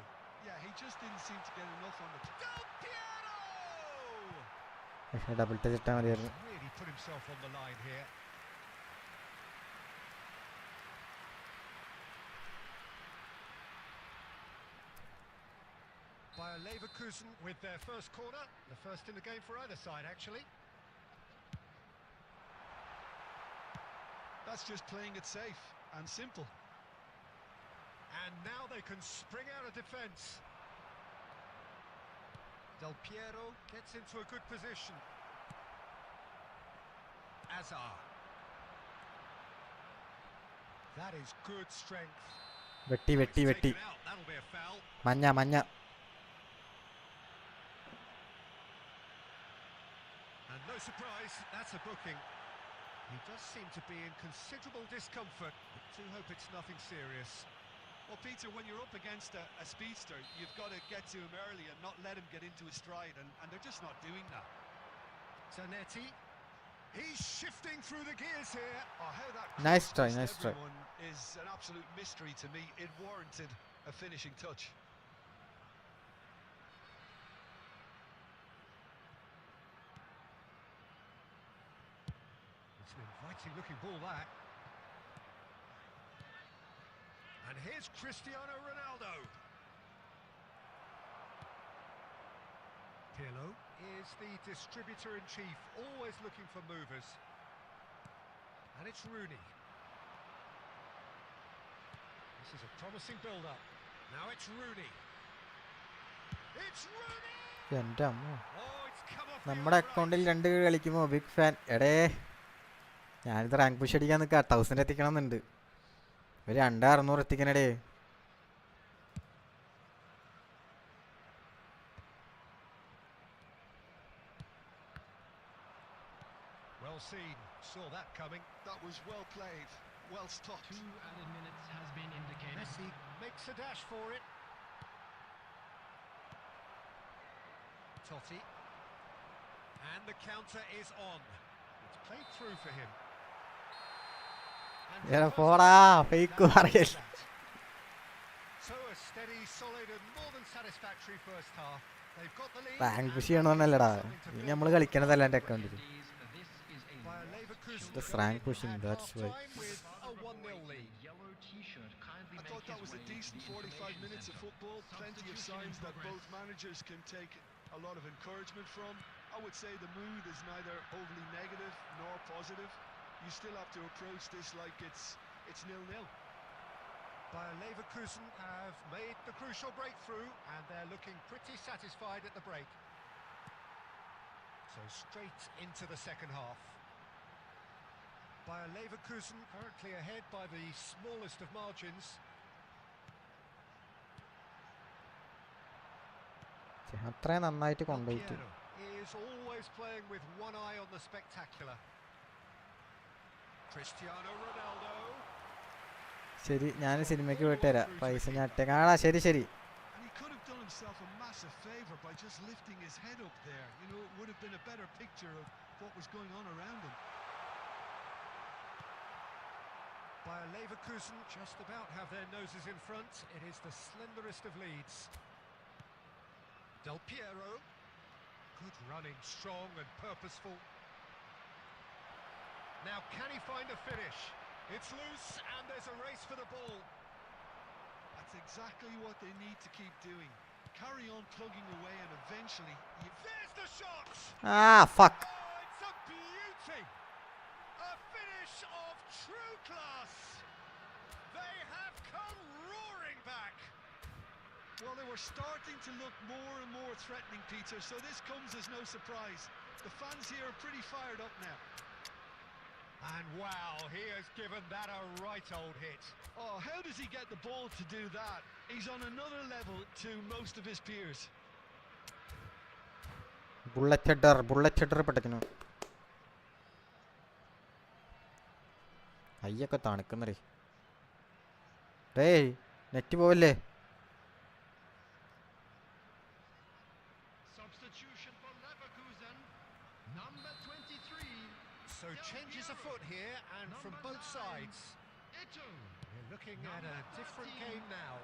Yeah, he just didn't seem to get enough on the... Del Piero! Double touch ഇട്ടാൽ മതിയായിരുന്നു. Really put himself on the line here. Bayer Leverkusen with their first corner, the first in the game for either side, actually. That's just playing it safe and simple. And now they can spring out of defence. Del Piero gets into a good position. Hazard. That is good strength. വെട്ടി. Taken out. That'll be a foul. മഞ്ഞ. And no surprise, that's a booking. He does seem to be in considerable discomfort. I do hope it's nothing serious. Well, Peter, when you're up against a speedster, you've got to get to him early and not let him get into his stride, and they're just not doing that. Zanetti. He's shifting through the gears here. Oh, how that Nice try. everyone is an absolute mystery to me. It warranted a finishing touch. It's an inviting looking ball, that. And here's Cristiano Ronaldo. Pirlo is the distributor-in-chief, always looking for movers. And it's Rooney. This is a promising build-up. Now it's Rooney. It's Rooney! എൻ്റെ അമ്മ. Oh, it's come off the നമ്മുടെ upright. അക്കൗണ്ടിൽ 2 കളിക്കുമ്പോൾ big fan. എടേ ഞാനിത് rank push അടിക്കാൻ നിൽക്കുക. 1000 എത്തിക്കണം എന്നുണ്ട്. ഒരു 2600 എത്തിക്കണടേ. Well seen. Saw that coming. That was well played, well stopped. 2 added minutes has been indicated. Messi makes a dash for it. Totti. And the counter is on. It's played through for him. And Yeah, the first പോടാ half, fake that പറയൽ. was that. So a steady, solid and more than satisfactory first half. They've got the lead. Rank and push that gives ചെയ്യണമെന്നല്ലടാ, them something to ഇനി build നമ്മൾ on. കളിക്കണതല്ല എൻ്റെ അക്കൗണ്ടിൽ. Bayer Leverkusen Just going rank in pushing, at that's why. half-time with a 1-0 lead. I thought that was a decent 45 minutes of football. Plenty of signs that both managers can take a lot of encouragement from. I would say the mood is neither overly negative nor positive. You still have to approach this like it's 0-0. Bayer Leverkusen have made the crucial breakthrough and they're looking pretty satisfied at the break. So straight into the second half. Bayer Leverkusen currently ahead by the smallest of margins. അത്രയും നന്നായിട്ട് Del കൊണ്ടുപോയിട്ട് Piero is always playing with one eye on the spectacular. Cristiano Ronaldo. ശരി, ഞാൻ സിനിമയ്ക്ക് പോയിട്ട് തരാം, പൈസ ഞാൻ ഇട്ടേക്കാം. ശരി ശരി. And he could have done himself a massive favour by just lifting his head up there. You know, it would have been a better picture of what was going on around him. Bayer Leverkusen just about have their noses in front. It is the slenderest of leads. Del Piero. Good running, strong and purposeful. Now can he find a finish? It's loose and there's a race for the ball. That's exactly what they need to keep doing. Carry on plugging away and eventually There's the shot! fuck. Oh, it's a beauty! A finish of true class! They have come roaring back! Well, they were starting to look more and more threatening, Peter, so this comes as no surprise. The fans here are pretty fired up now. And wow, he has given that a right old hit. Oh, how does he get the ball to do that? He's on another level to most of his peers. Bullet header പെട്ടു. കയ്യൊക്കെ തണുക്കുന്നേ. ഡേയ് net പോവല്ലേ? Substitution for Leverkusen, number 23. So changes afoot here and from both sides. We're looking at a different game now.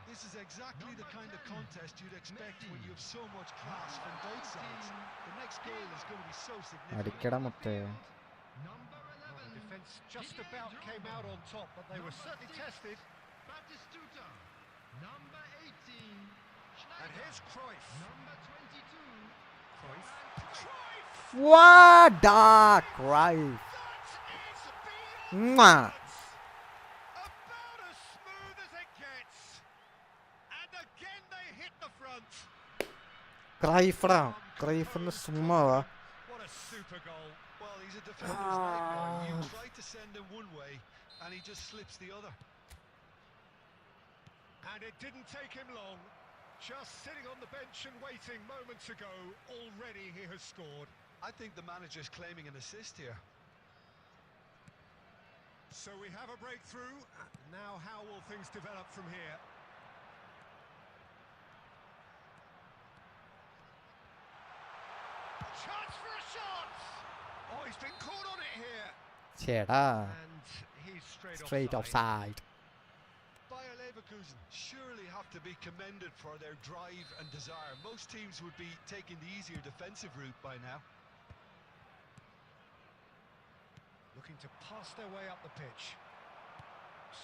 This is exactly the kind of contest you'd expect when you have so much class from both sides. The next goal is going to be so significant. അടിക്കട മുത്തേ. Well, the defence just about came out on top, but they were certainly tested. Batistuta, number 18. And here's Cruyff. Number 22. Cruyff. Cruyff! വാടാ Cruyff. That is Mwah. beyond about as smooth as it gets. And again they hit the front. ക്രൈഫടാ, ക്രൈഫിന് സുമ്മാവാ. What a super goal. Well, he's a defender's nightmare. You try to send him one way and he just slips the other. And it didn't take him long. Just sitting on the bench and waiting moments ago, already he has scored. I think the manager's claiming an assist here. So we have a breakthrough. Now how will things develop from here? Chance for a shot! Oh, he's been caught on it here. ചേടാ, And he's straight offside. Bayer Leverkusen surely have to be commended for their drive and desire. Most teams would be taking the easier defensive route by now. Looking to pass their way up the pitch.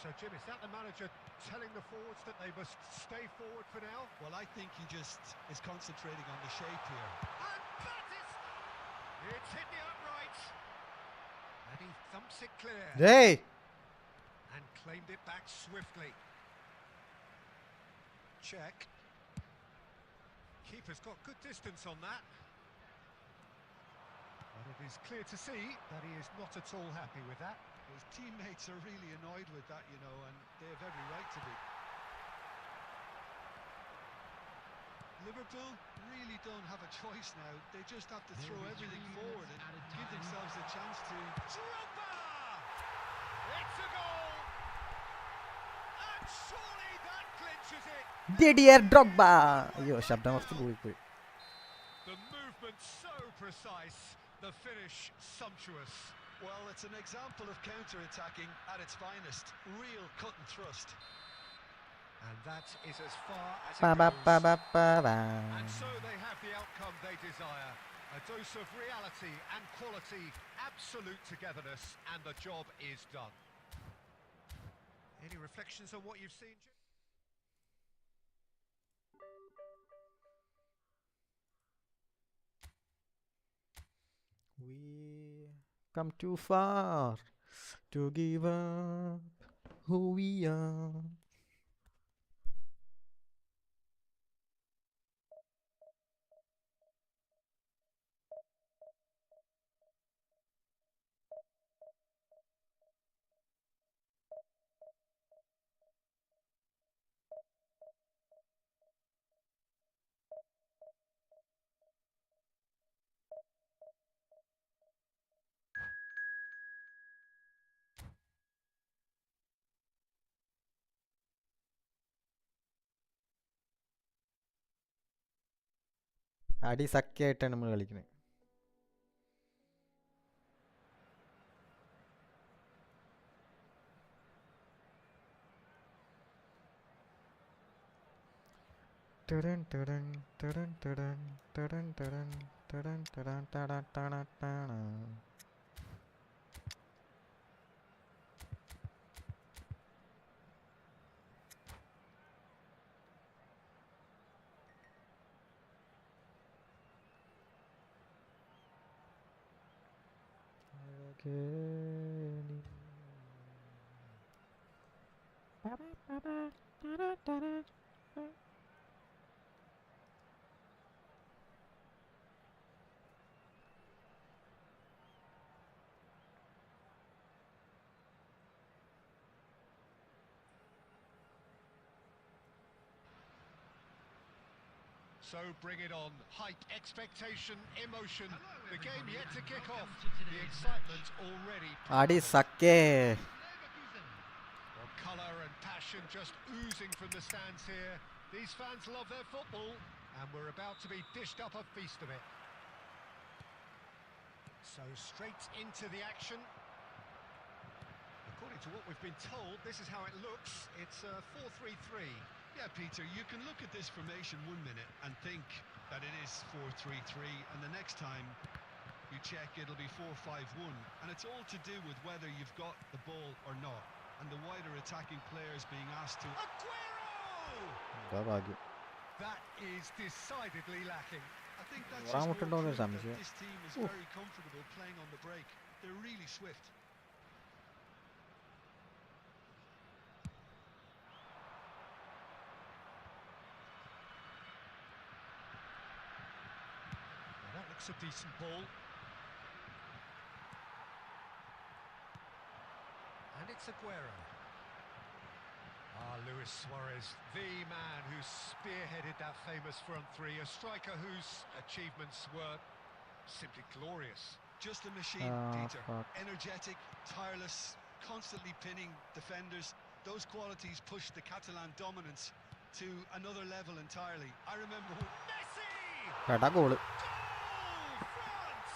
So, Jim, is that the manager telling the forwards that they must stay forward for now? Well, I think he just is concentrating on the shape here. And that is... It's hit the upright. And he thumps it clear. Day And claimed it back swiftly. Check. Keeper's got good distance on that. But it is clear to see that he is not at all happy with that. His teammates are really annoyed with that, you know, and they have every right to be. Liverpool really don't have a choice now. They just have to throw everything forward and give themselves a chance to... Drogba! It's a goal! And surely that clinches it! Didier Drogba. അയ്യോ ശബ്ദം കുറച്ച് പോയിപ്പോയി. The movement so precise, the finish sumptuous. Well, it's an example of counter-attacking at its finest. Real cut and thrust. And that is as far as Ba it ba ba goes. ba ba ba. And so they have the outcome they desire. A dose of reality and quality, absolute togetherness, and the job is done. Any reflections on what you've seen, Jim? We come too far to give up who we are. അടി സഖ്യമായിട്ടാണ് നമ്മൾ കളിക്കുന്നത്. So bring it on. Hype, expectation, emotion. The game yet to kick off. The excitement already. അടി സഖ്യേ. Well, colour and passion just oozing from the stands here. These fans love their football, and we're about to be dished up a feast of it. So straight into the action. According to what we've been told, this is how it looks. It's a 4-3-3. Yeah, Peter, you can look at this formation 1 minute and think that it is 4-3-3, and the next time you check it'll be 4-5-1, and it's all to do with whether you've got the ball or not, and the wider attacking players being asked to... Aguero! That is decidedly lacking. I think that's just more proof that this team is very comfortable playing on the break. They're really swift. That looks a decent ball. And it's Aguero. Luis Suarez, the man who spearheaded that famous front three, a striker whose achievements were simply glorious. Just a machine, Peter. Fuck. Energetic, tireless, constantly pinning defenders. Those qualities pushed the Catalan dominance to another level entirely. I remember... Messi! എടാ goal. France!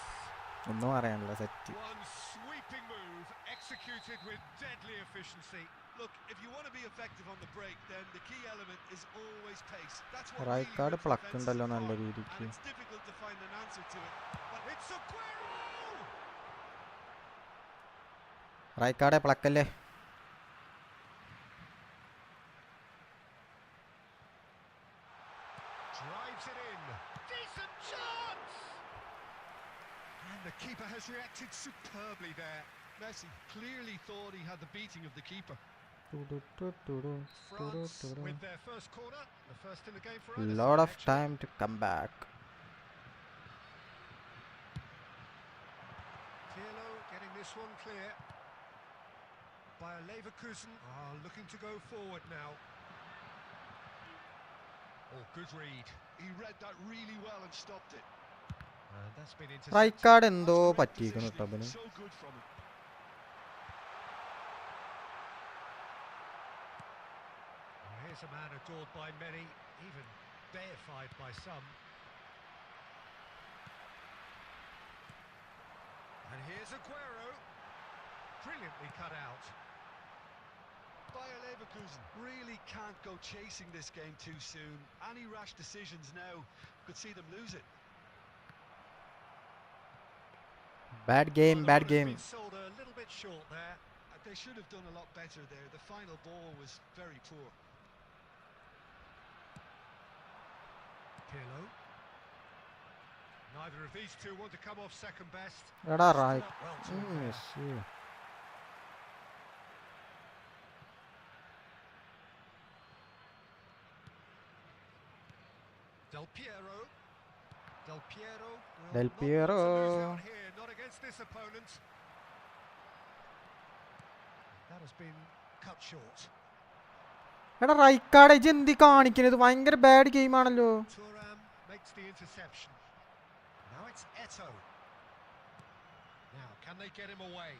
ഒന്നും അറിയാനില്ല, set. One sweeping move, executed with deadly efficiency. Look, if you want to be effective on the break, then the key element is always pace. That's what right card pluck ഉണ്ടല്ലോ നല്ല രീതിക്ക്. and it's difficult to find an answer to it. But It's Aguero! Red card പ്ലക്കല്ലേ. Drives it in. Decent chance! And the keeper has reacted superbly there. Messi clearly thought he had the beating of the keeper. France with their first corner, the first in the game for us. Lot of time to come back. Pirlo getting this one clear. Bayer Leverkusen are looking to go forward now. Oh, good read. He read that really well and stopped it. And that's been right intercepted. Card എന്തോ That's great പറ്റിയിരിക്കുന്നു കേട്ടോ positioning. അവന്. So good from him. Here's a man adored by many, even deified by some. And here's Aguero. Brilliantly cut out. Bayer Leverkusen really can't go chasing this game too soon. Any rash decisions now could see them lose it. Bad game, Well, the bad ball has game. been sold a little bit short there. They should have done a lot better there. The final ball was very poor. Pirlo. Neither of these two want to come off second best. എടാ Stood right. up well to him there. Del Piero. Del Piero. Well, Del not one to lose Piero. out here, not against this opponent. That has been cut short. എടാ Rijkaard ഇജ്ജ് എന്തി കാണിക്കുന്നത്? ഭയങ്കര bad game ആണല്ലോ. Thuram makes the interception. Now it's Eto'o. Now, can they get him away?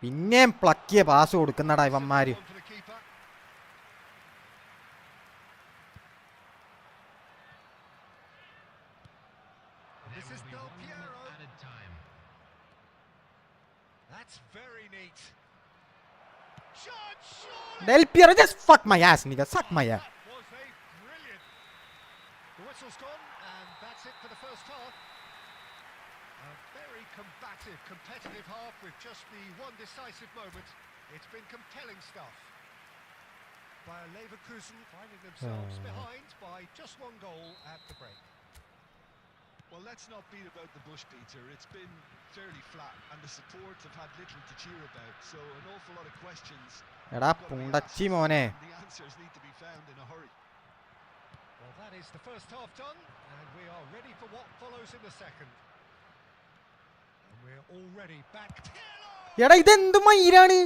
പിന്നെയും പ്ലക്കിയ pass കൊടുക്കുന്നടാ ഇവന്മാര്. One for the keeper. There This is will be Del 1 minute Piero. added time. That's very neat. Shot, surely! Del Piero, just fuck my ass, nigga. Suck my ass. That was a brilliant. The whistle's gone, and that's it for the first half. A very combative, competitive half with just the one decisive moment. It's been compelling stuff. Bayer Leverkusen finding themselves behind by just one goal at the break. Well, let's not beat about the bush, Peter. It's been fairly flat, and the support have had little to cheer about. So an awful lot of questions എടാ have got to be പുണ്ടച്ചി asked, മോനെ. and the answers need to be found in a hurry. Well, that is the first half done, and we are ready for what follows in the second. And we're already back. എടാ ഇതെന്ത് മയിലാണ്?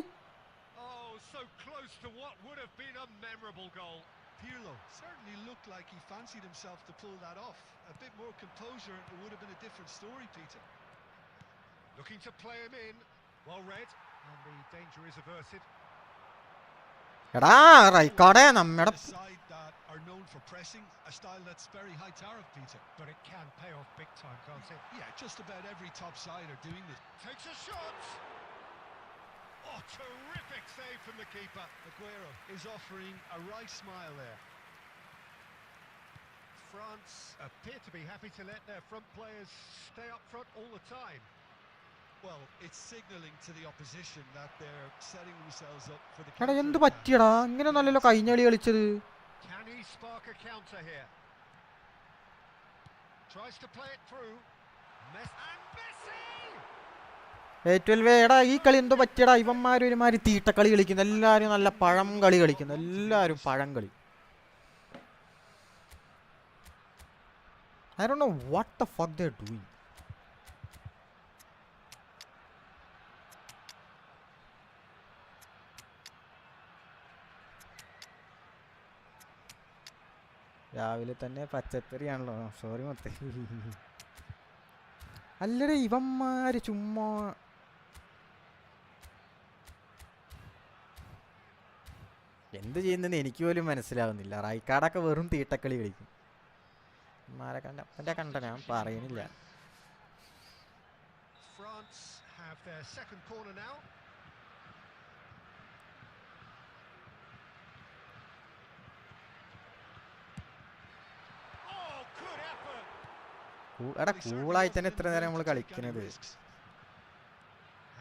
Oh, so close to what would have been a memorable goal. Pirlo certainly looked like he fancied himself to pull that off. A bit more composure, it would have been a different story, Peter. Looking to play him in. Well read, and the danger is averted. എടാ റൈക്കാർഡേ നമ്മടെ A side that are known for pressing, a style that's very high tariff, Peter. But it can pay off big time, can't it? Yeah, just about every top side are doing this. Takes a shot. Oh, terrific save from the keeper. Aguero is offering a wry smile there. France appear to be happy to let their front players stay up front all the time. Well, it's signalling to the opposition that they're setting themselves up for the എടാ എന്ത് counter-attack. പറ്റിയടാ? ഇങ്ങനെ നല്ലല്ലോ കഴിഞ്ഞ കളി കളിച്ചത്. Can he spark a counter here? Tries to play it through. Messi! A12 എടാ ഈ കളി എന്തോ പറ്റിയടാ? ഇവന്മാര് ഒരുമാതിരി തീട്ടക്കളി കളിക്കുന്നു. എല്ലാരും നല്ല പഴം കളി കളിക്കുന്നു. എല്ലാരും പഴം കളി. I don't know what the fuck they're doing. രാവിലെ തന്നെ പച്ചക്കറിയാണല്ലോ. സോറി മൊത്തം. അല്ലടേ ഇവന്മാര് ചുമ്മാ എന്ത് ചെയ്യുന്നെന്ന് എനിക്ക് പോലും മനസ്സിലാവുന്നില്ല. റൈക്കാർഡൊക്കെ വെറും തീട്ടക്കളി കളിക്കും. ഇവന്മാരെ കണ്ട ഞാൻ പറയുന്നില്ല. France have their second corner now. Oh, good effort. എടാ കൂളായിട്ട് തന്നെ ഇത്ര നേരം നമ്മൾ കളിക്കുന്നത്.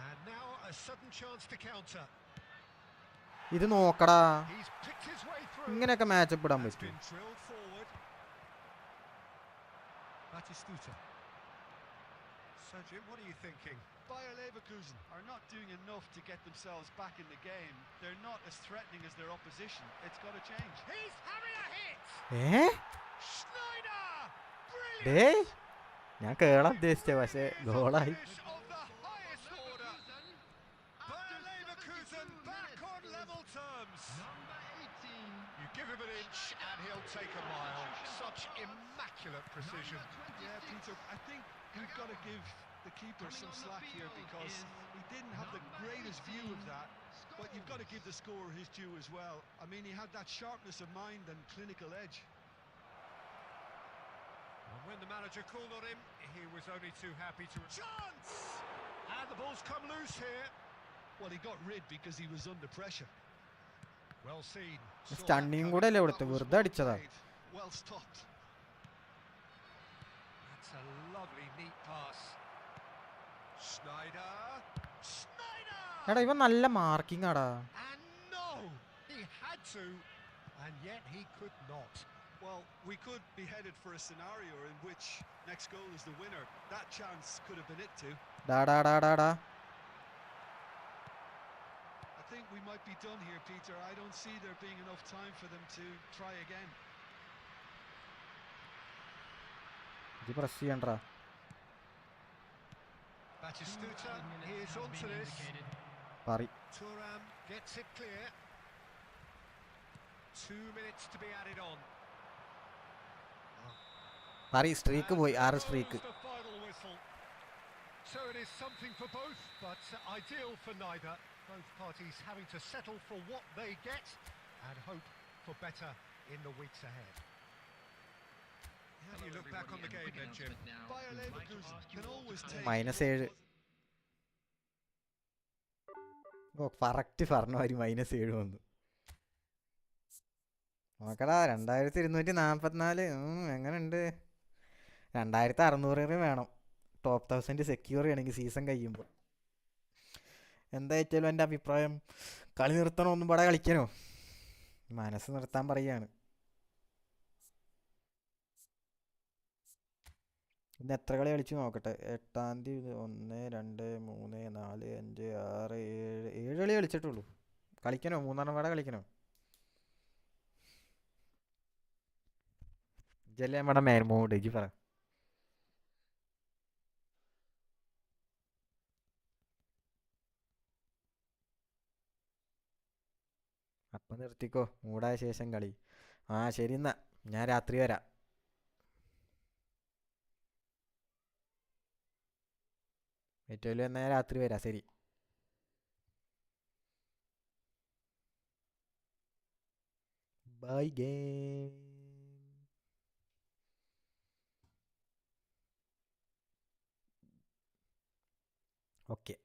And now a sudden chance to counter. ഇത് നോക്കടാ, He's picked his way through. ഇങ്ങനെയൊക്കെ മാച്ചപ്പ് ഇടാൻ That's പറ്റും. been drilled forward. Batistuta. Sergio, what are you thinking? Bayer Leverkusen are not doing enough to get themselves back in the game. They're not as threatening as their opposition. It's got to change. He's having a hit. Schneider! Day Brilliant! ഞാൻ കേളാൻ ഉദ്ദേശിച്ച പക്ഷേ ഗോളായി. Finish of the highest order. Bayer Leverkusen back on level terms. Number 18. You give him an inch and he'll take a mile. Such immaculate precision. Yeah, Peter, I think we've got to give the keeper some slack here because he didn't have the greatest view of that. But you've got to give the scorer his due as well. I mean, he had that sharpness of mind and clinical edge. And when the manager called on him, he was only too happy to... Chance! And The ball's come loose here. Well, he got rid because he was under pressure. Well seen. Saw that stunning coming. കൂടെ അല്ലേ That കൊടുത്ത് was വെറുതെ well അടിച്ചതാ. played, well stopped. That's a lovely neat pass. Snyder. എടാ ഇവൻ നല്ല marking ആടാ. And no! He had to, and yet he could not. Well, we could be headed for a scenario in which next goal is the winner. That chance could have been it too. ഡാ ഡാ ഡാ ഡാ ഡാ. I think we might be done here, Peter. I don't see there being enough time for them to try again. ഇത് press ചെയ്യണ്ടാ. Batistuta, Added minutes he is has onto been this. indicated. പറി. Thuram gets it clear. 2 minutes to be added on. പറി streak പോയി. 6 And streak. goes the final whistle. So it is something for both, but ideal for neither. Both parties having to settle for what they get and hope for better in the weeks ahead. How do you look back on the game then, Jim? Bayer Leverkusen can always take -7. ഓ correct പറഞ്ഞ മാതിരി -7 വന്നു. നോക്കടാ 2244. എങ്ങനെയുണ്ട്? 2600 വേണം top 1000 secure ചെയ്യണമെങ്കിൽ season കഴിയുമ്പോൾ. എന്തായിട്ടും എൻ്റെ അഭിപ്രായം കളി നിർത്തണോ ഒന്നും പടെ കളിക്കണോ? മനസ്സ് നിർത്താൻ പറയുകയാണ്. ഇന്ന് എത്ര കളി കളിച്ചു നോക്കട്ടെ. 8-ാം തീയതി 1 2 3 4 5 6 7 കളി കളിച്ചിട്ടുള്ളൂ. കളിക്കണോ? 3 പടെ കളിക്കണോ? ഇജല്ലേ നമ്മുടെ മേൽമോട് ഇജി പറ. അപ്പം നിർത്തിക്കോ. മൂടായ ശേഷം കളി. ആ ശരി എന്നാ ഞാൻ രാത്രി വരാം. ഏറ്റവും വലിയ എന്നാൽ രാത്രി വരാം. ശരി. Bye game. ഓക്കെ.